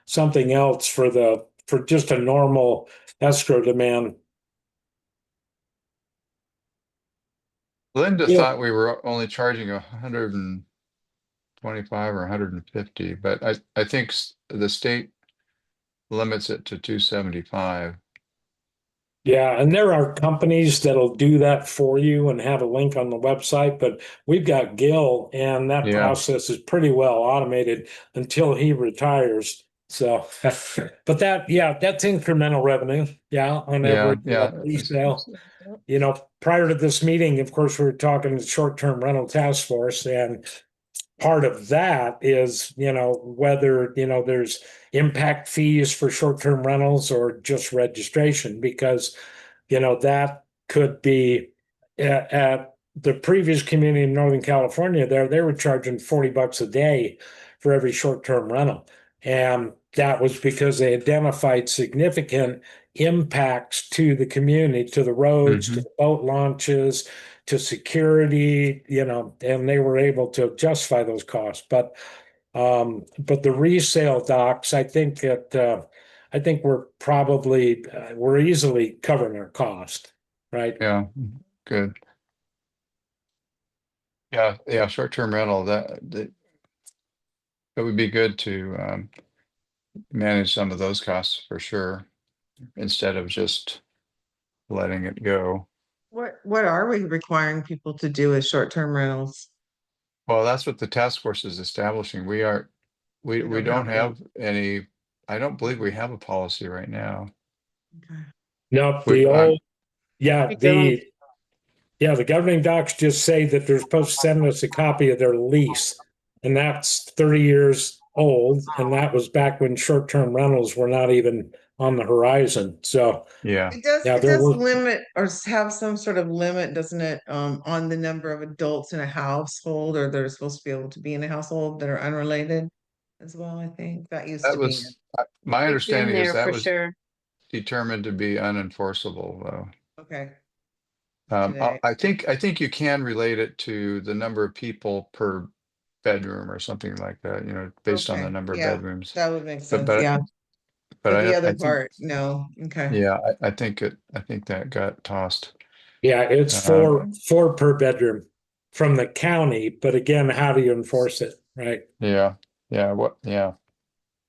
something else for just a normal escrow demand. Linda Yeah. thought we were only charging 125 or 150, but I think the state limits it to 275. Yeah, and there are companies that'll do that for you and have a link on the website, but we've got Gil, and that Yeah. process is pretty well automated until he retires. So, but that's incremental revenue. Yeah, on every resale. Prior to this meeting, of course, we were talking to the short-term rental task force, and part of that is, whether, there's impact fees for short-term rentals or just registration, because, that could be at the previous community in Northern California there, they were charging $40 a day for every short-term rental. And that was because they identified significant impacts to the community, to the roads, to the boat launches, to security, and they were able to justify those costs. But the resale docs, I think we're probably we're easily covering our cost, right? Yeah, good. Yeah, short-term rental, that it would be good to manage some of those costs for sure, instead of just letting it go. What are we requiring people to do as short-term rentals? Well, that's what the task force is establishing. We don't have any, I don't believe we have a policy right now. Okay. No, We- the old, Go. Yeah, the governing docs just say that they're supposed to send us a copy of their lease. And that's 30 years old. And that was back when short-term rentals were not even on the horizon. So Yeah, yeah, It there does were, limit or have some sort of limit, doesn't it, on the number of adults in a household, or they're supposed to be able to be in a household that are unrelated as well, I think. That used that to be. was, my It's in understanding is there that for was sure. determined to be unenforceable, though. Okay. I Today. I think you can relate it to the number of people per bedroom or something like that, based on the Okay, number of yeah, bedrooms. that would make But, sense, but, yeah. but But the I other think, part, no, okay. yeah, I think that got tossed. yeah, it's Um, four per bedroom from the county. But again, how do you enforce it? Right. yeah, yeah, I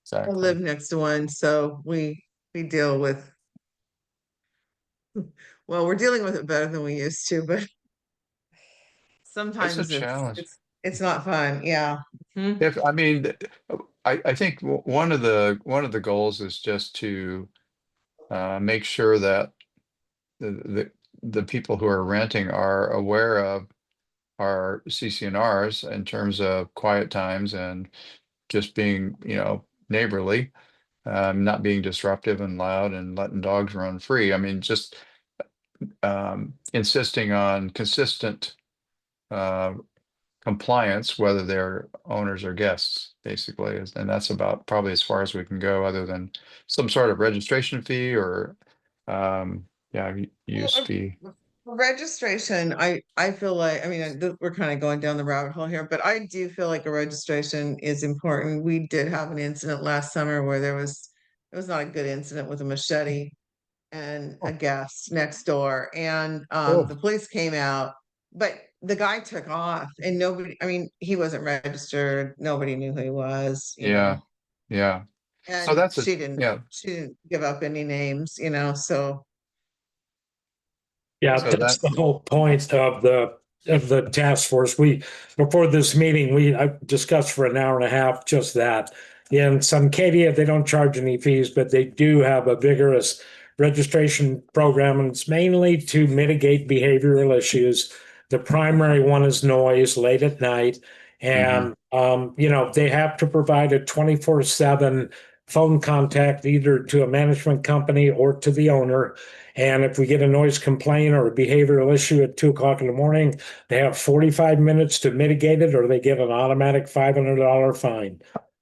exactly. live next to one, so we deal with, well, we're dealing with it better than we used to, but It's a sometimes challenge. it's not fun, yeah. Mhm. If, I mean, I think one of the goals is just to make sure that the people who are renting are aware of our CCNRs in terms of quiet times and just being, neighborly, not being disruptive and loud and letting dogs run free. I mean, just insisting on consistent uh, compliance, whether they're owners or guests, basically. And that's about probably as far as we can go, other than some sort of registration fee or, yeah, use Well, fee. for registration, I feel like, I mean, we're kind of going down the rabbit hole here, but I do feel like a registration is important. We did have an incident last summer where it was not a good incident with a machete and a guest next door, and Oh, the police came out, but the guy took off and nobody, I mean, he wasn't registered, nobody knew who he was, yeah, yeah. So and that's a, yeah. she didn't give up any names, so. Yeah, So that's that, the whole point of the task force. We before this meeting, I discussed for an hour and a half just that. In Suncadia, they don't charge any fees, but they do have a vigorous registration program, and it's mainly to mitigate behavioral issues. The primary one is noise late at night, and they have to provide a 24/7 phone contact either to a management company or to the owner. And if we get a noise complaint or a behavioral issue at 2 o'clock in the morning, they have 45 minutes to mitigate it, or they get an automatic $500 fine.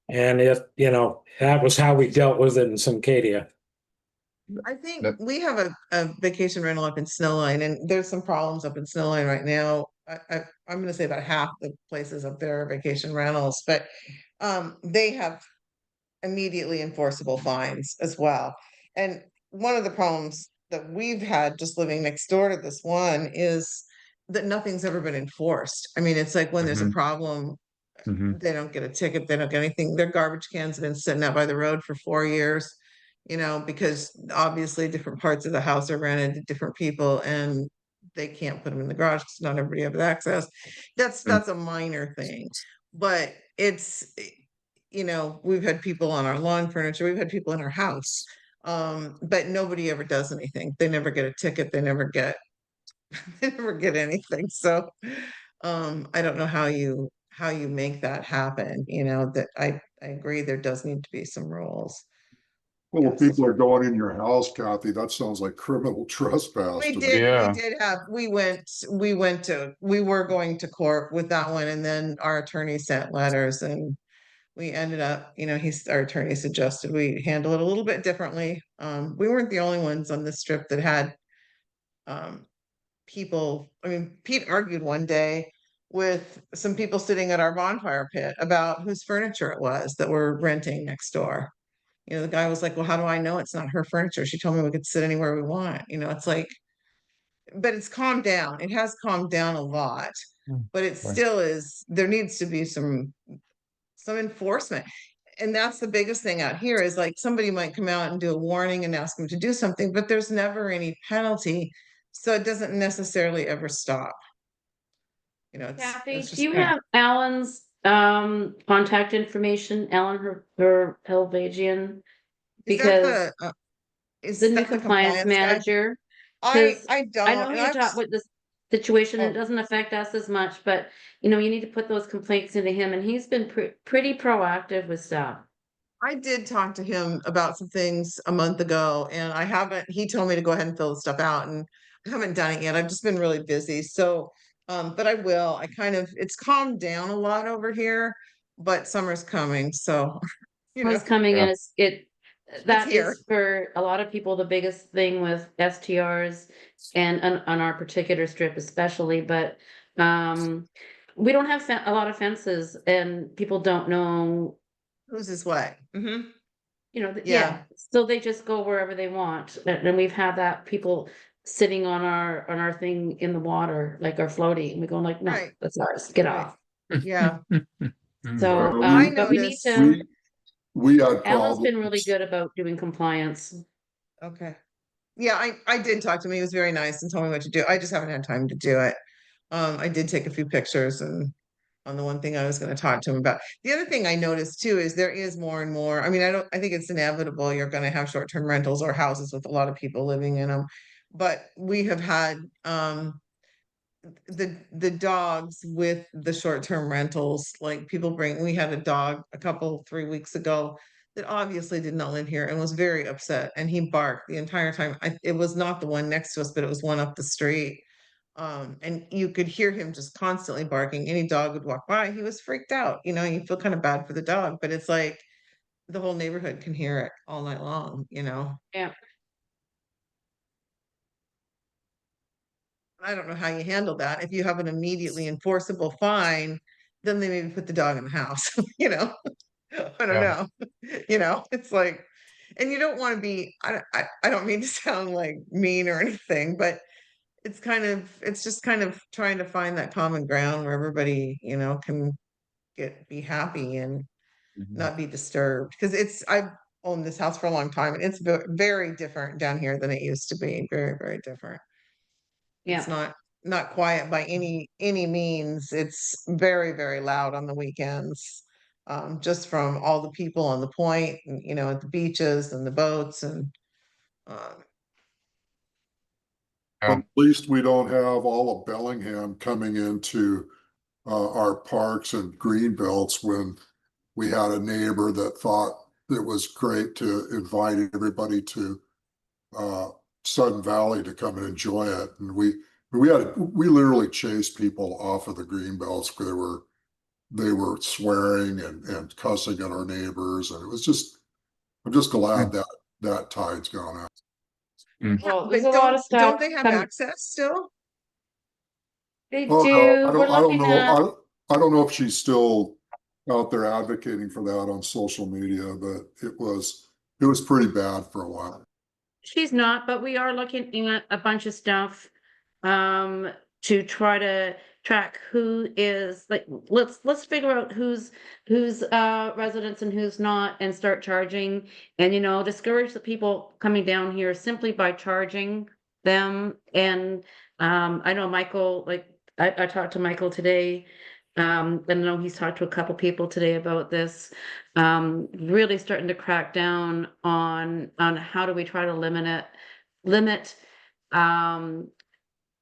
And that was how we dealt with it in Suncadia. I think that, we have a vacation rental up in Snowline, and there's some problems up in Snowline right now. I'm gonna say about half the places up there are vacation rentals, but they have immediately enforceable fines as well. And one of the problems that we've had just living next door to this one is that nothing's ever been enforced. I mean, it's like when there's a mhm, problem, mhm, they don't get a ticket, they don't get anything. Their garbage cans have been sitting out by the road for 4 years, because obviously different parts of the house are rented to different people and they can't put them in the garage because not everybody has access. That's a minor thing, but we've had people on our lawn furniture, we've had people in our house. But nobody ever does anything. They never get a ticket, they never get they never get anything. So I don't know how you make that happen, that I agree there does need to be some rules. Well, if Yes. people are going in your house, Kathy, that sounds like criminal trespass We to did, me. we yeah, did have, we were going to court with that one, and then our attorney sent letters, and we ended up, our attorney suggested we handle it a little bit differently. We weren't the only ones on this strip that had um people, I mean, Pete argued one day with some people sitting at our bonfire pit about whose furniture it was that we're renting next door. The guy was like, well, how do I know it's not her furniture? She told me we could sit anywhere we want. It's like, but it's calmed down. It has calmed down a lot, Mm, but it right. still is, there needs to be some enforcement. And that's the biggest thing out here is like somebody might come out and do a warning and ask them to do something, but there's never any penalty. So it doesn't necessarily ever stop. Kathy, It's do just you kind of, have Alan's contact information, Alan, her Helvagian? is that Because the, the new compliance compliance guy? manager, I because I I don't, know and you I've talked with this, situation. It Oh. doesn't affect us as much, but you know, you need to put those complaints into him, and he's been pretty proactive with stuff. I did talk to him about some things a month ago, and I haven't, he told me to go ahead and fill the stuff out, and I haven't done it yet. I've just been really busy. So, but I will. It's calmed down a lot over here, but summer's coming. So, you know, What's coming Yeah. in is that here. is for a lot of people the biggest thing with STRs and on our particular strip especially, but we don't have a lot of fences and people don't know, Who's his way? you know, Yeah. yeah, so they just go wherever they want. And we've had that people sitting on our thing in the water, like our floaty, and we go like, no, Right. that's ours, get Right. off. Yeah. So, Well, I but we need noticed. to, We had Alan's been really problems. good about doing compliance. Okay. Yeah, I did talk to him. He was very nice and told me what to do. I just haven't had time to do it. I did take a few pictures and on the one thing I was going to talk to him about. The other thing I noticed too is there is more and more. I mean, I think it's inevitable you're going to have short-term rentals or houses with a lot of people living in them. But we have had the dogs with the short-term rentals, like we had a dog a couple 3 weeks ago that obviously did not live here and was very upset, and he barked the entire time. It was not the one next to us, but it was one up the street. And you could hear him just constantly barking. Any dog would walk by, he was freaked out. You feel kind of bad for the dog, but it's like the whole neighborhood can hear it all night long. Yeah. I don't know how you handle that. If you have an immediately enforceable fine, then they maybe put the dog in the house, you know? I don't Yeah. know. It's like, and you don't want to be, I don't mean to sound like mean or anything, but it's just kind of trying to find that common ground where everybody, can be happy and not be disturbed. Because I've owned this house for a long time and it's very different down here than it used to be. Very, very different. It's Yeah. not quiet by any means. It's very, very loud on the weekends. Just from all the people on the point, and, at the beaches and the boats and um, But at least we don't have all of Bellingham coming into our parks and green belts when we had a neighbor that thought it was great to invite everybody to Sudden Valley to come and enjoy it. And we literally chased people off of the green belts because they were swearing and cussing at our neighbors. And I'm just glad that tide's gone out. Well, there's but a lot of stuff don't they have coming. access still? They Oh, no, do. We're I don't looking at. know. I don't know if she's still out there advocating for that on social media, but it was pretty bad for a while. She's not, but we are looking at a bunch of stuff to try to track who is like let's figure out who's residents and who's not and start charging and discourage the people coming down here simply by charging them. And I know Michael, like I talked to Michael today. And I know he's talked to a couple people today about this. Really starting to crack down on how do we try to limit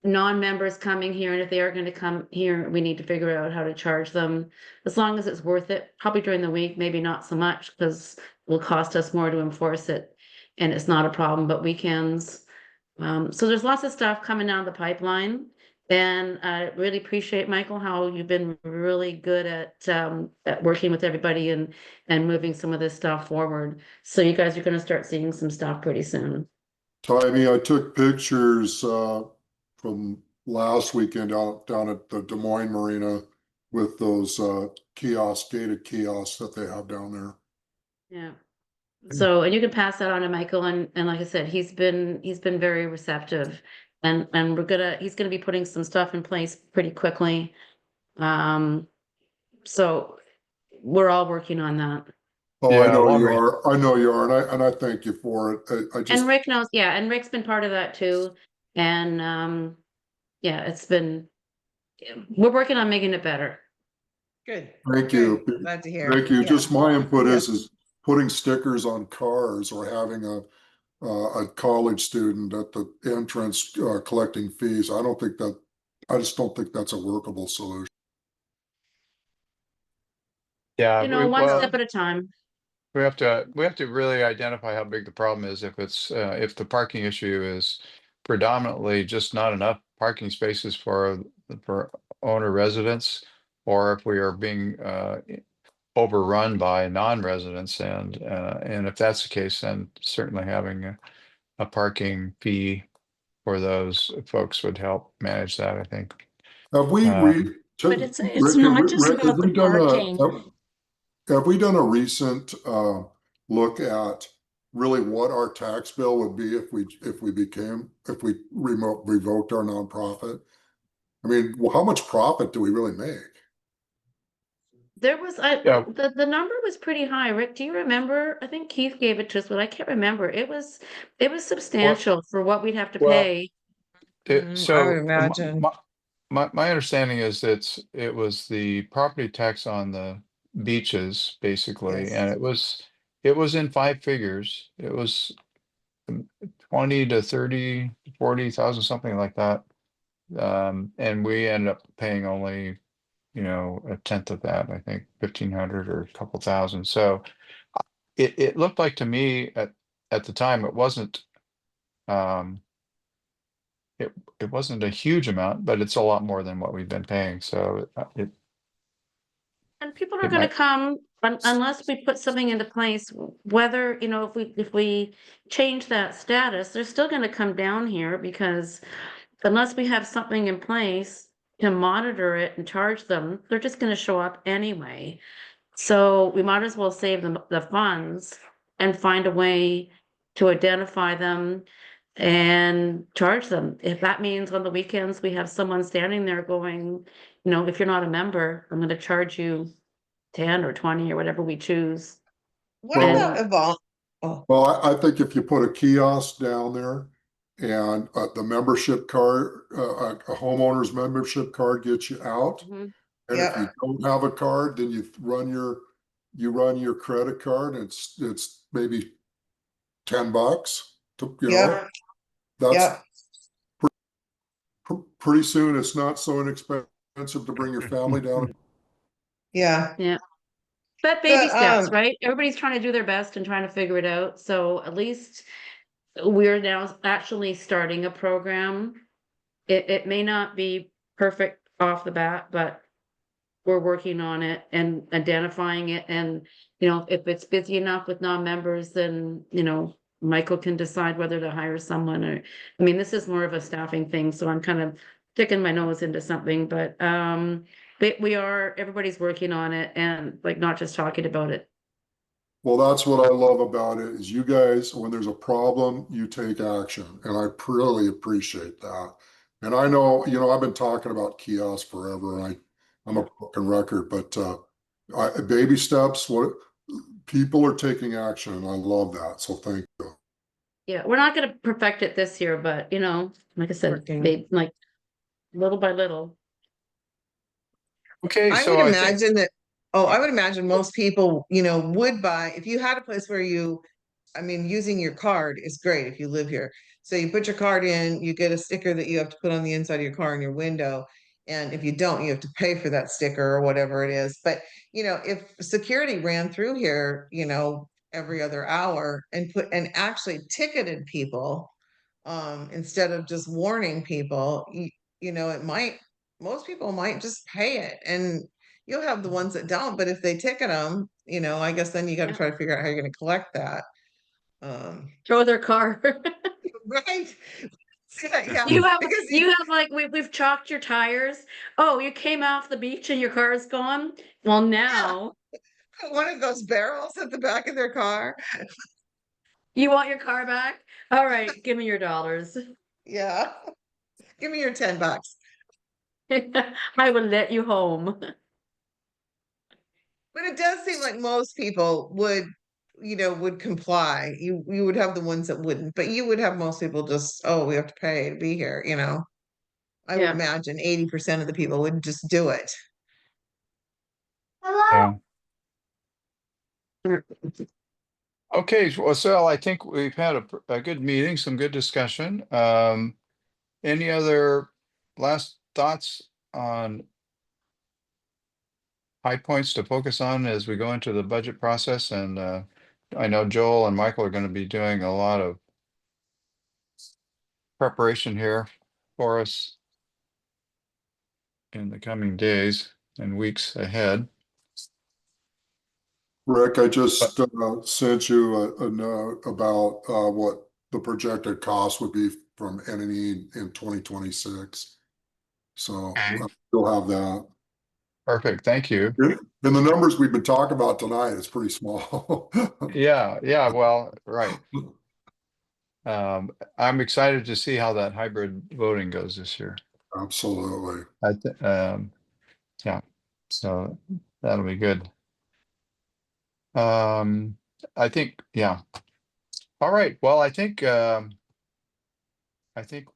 non-members coming here, and if they are going to come here, we need to figure out how to charge them as long as it's worth it. Probably during the week, maybe not so much because it will cost us more to enforce it, and it's not a problem. But weekends, so there's lots of stuff coming down the pipeline. And I really appreciate, Michael, how you've been really good at working with everybody and moving some of this stuff forward. So you guys are going to start seeing some stuff pretty soon. Taimi, I took pictures from last weekend down at the Des Moines Marina with those gated kiosks that they have down there. Yeah. So, and you can pass that on to Michael, and like I said, he's been very receptive, and he's gonna be putting some stuff in place pretty quickly. So we're all working on that. Oh, Yeah, I know you Lori. are. I know you are, and I thank you for it. I just And Rick knows, yeah, and Rick's been part of that too. And yeah, we're working on making it better. Good. thank you. Good. Glad to hear. Thank you. Yeah. Just my input Yeah. is putting stickers on cars or having a college student at the entrance collecting fees. I don't think I just don't think that's a workable solution. Yeah, One well, step at a time. we have to really identify how big the problem is. If it's if the parking issue is predominantly just not enough parking spaces for owner residents, or if we are being overrun by non-residents, and if that's the case, then certainly having a parking fee for those folks would help manage that, I think. Have we But it's Rick, not just Rick, about the parking. have we done a recent look at really what our tax bill would be if we revoked our nonprofit? I mean, how much profit do we really make? There was, Yeah. the number was pretty high. Rick, do you remember? I think Keith gave it to us, but I can't remember. It was substantial for what we'd have to Well, pay. I So would imagine. my understanding is that it was the property tax on the beaches, basically, Yes. and it was in 5 figures. It was 20 to 30, 40,000, something like that. And we ended up paying only, a tenth of that, I think 1,500 or a couple thousand. So it looked like to me at the time, it wasn't, it wasn't a huge amount, but it's a lot more than what we've been paying. So And people are it gonna might, come unless we put something into place, whether, if we change that status, they're still gonna come down here because unless we have something in place to monitor it and charge them, they're just gonna show up anyway. So we might as well save them the funds and find a way to identify them and charge them. If that means on the weekends, we have someone standing there going, if you're not a member, I'm gonna charge you 10 or 20 or whatever we choose. What Well- about evolve? Oh, Well, I think if you put a kiosk down there and the membership card, a homeowner's membership card gets you out. Mhm. And if Yeah. you don't have a card, then you run your credit card, and it's maybe $10 to, yeah, that's yeah, pretty soon. It's not so inexpensive to bring your family down. yeah. But baby But, steps, right? Everybody's trying to do their best and trying to figure it out. So at least we're now actually starting a program. It may not be perfect off the bat, but we're working on it and identifying it. And, if it's busy enough with non-members, then, Michael can decide whether to hire someone or, this is more of a staffing thing, so I'm kind of sticking my nose into something, but everybody's working on it and like not just talking about it. Well, that's what I love about it is you guys, when there's a problem, you take action, and I really appreciate that. And I know, I've been talking about kiosks forever, and I'm a broken record, but baby steps, what people are taking action, and I love that. So thank you. Yeah, we're not gonna perfect it this year, but like I said, Working. like little by little. okay, I so would I think, imagine that, I would imagine most people, would buy, if you had a place where using your card is great if you live here. So you put your card in, you get a sticker that you have to put on the inside of your car in your window. And if you don't, you have to pay for that sticker or whatever it is. But, if security ran through here, every other hour and actually ticketed people, instead of just warning people, most people might just pay it, and you'll have the ones that don't, but if they ticket them, I guess then you got to Yeah. try to figure out how you're going to collect that. Throw their car. Right. Yeah, You have because like we've chalked your tires. Oh, you came off the beach and your car is gone. Well, now one of those barrels at the back of their car. you want your car back? All right, give me your dollars. Yeah. Give me your $10. I will let you home. But it does seem like most people would comply. You would have the ones that wouldn't, but you would have most people just, oh, we have to pay to be here, I would Yeah. imagine 80% of the people would just do it. yeah. Okay, well, so I think we've had a good meeting, some good discussion. Any other last thoughts on high points to focus on as we go into the budget process? And I know Joel and Michael are going to be doing a lot of preparation here for us in the coming days and weeks ahead. Rick, I just sent you a note about what the projected cost would be from NNE in 2026. So Okay. you'll have that. Perfect, thank you. And the numbers we've been talking about tonight is pretty small. Yeah, well, right. I'm excited to see how that hybrid voting goes this year. Absolutely. Yeah, so that'll be good. I think, yeah. All right, well, I think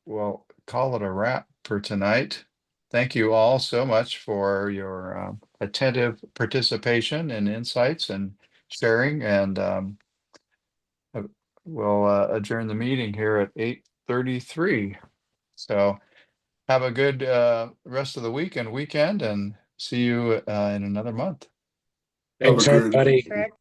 we'll call it a wrap for tonight. Thank you all so much for your attentive participation and insights and sharing, and we'll adjourn the meeting here at 8:33. So have a good rest of the week and weekend, and see you in another month. Thanks, Have a great- everybody. Correct.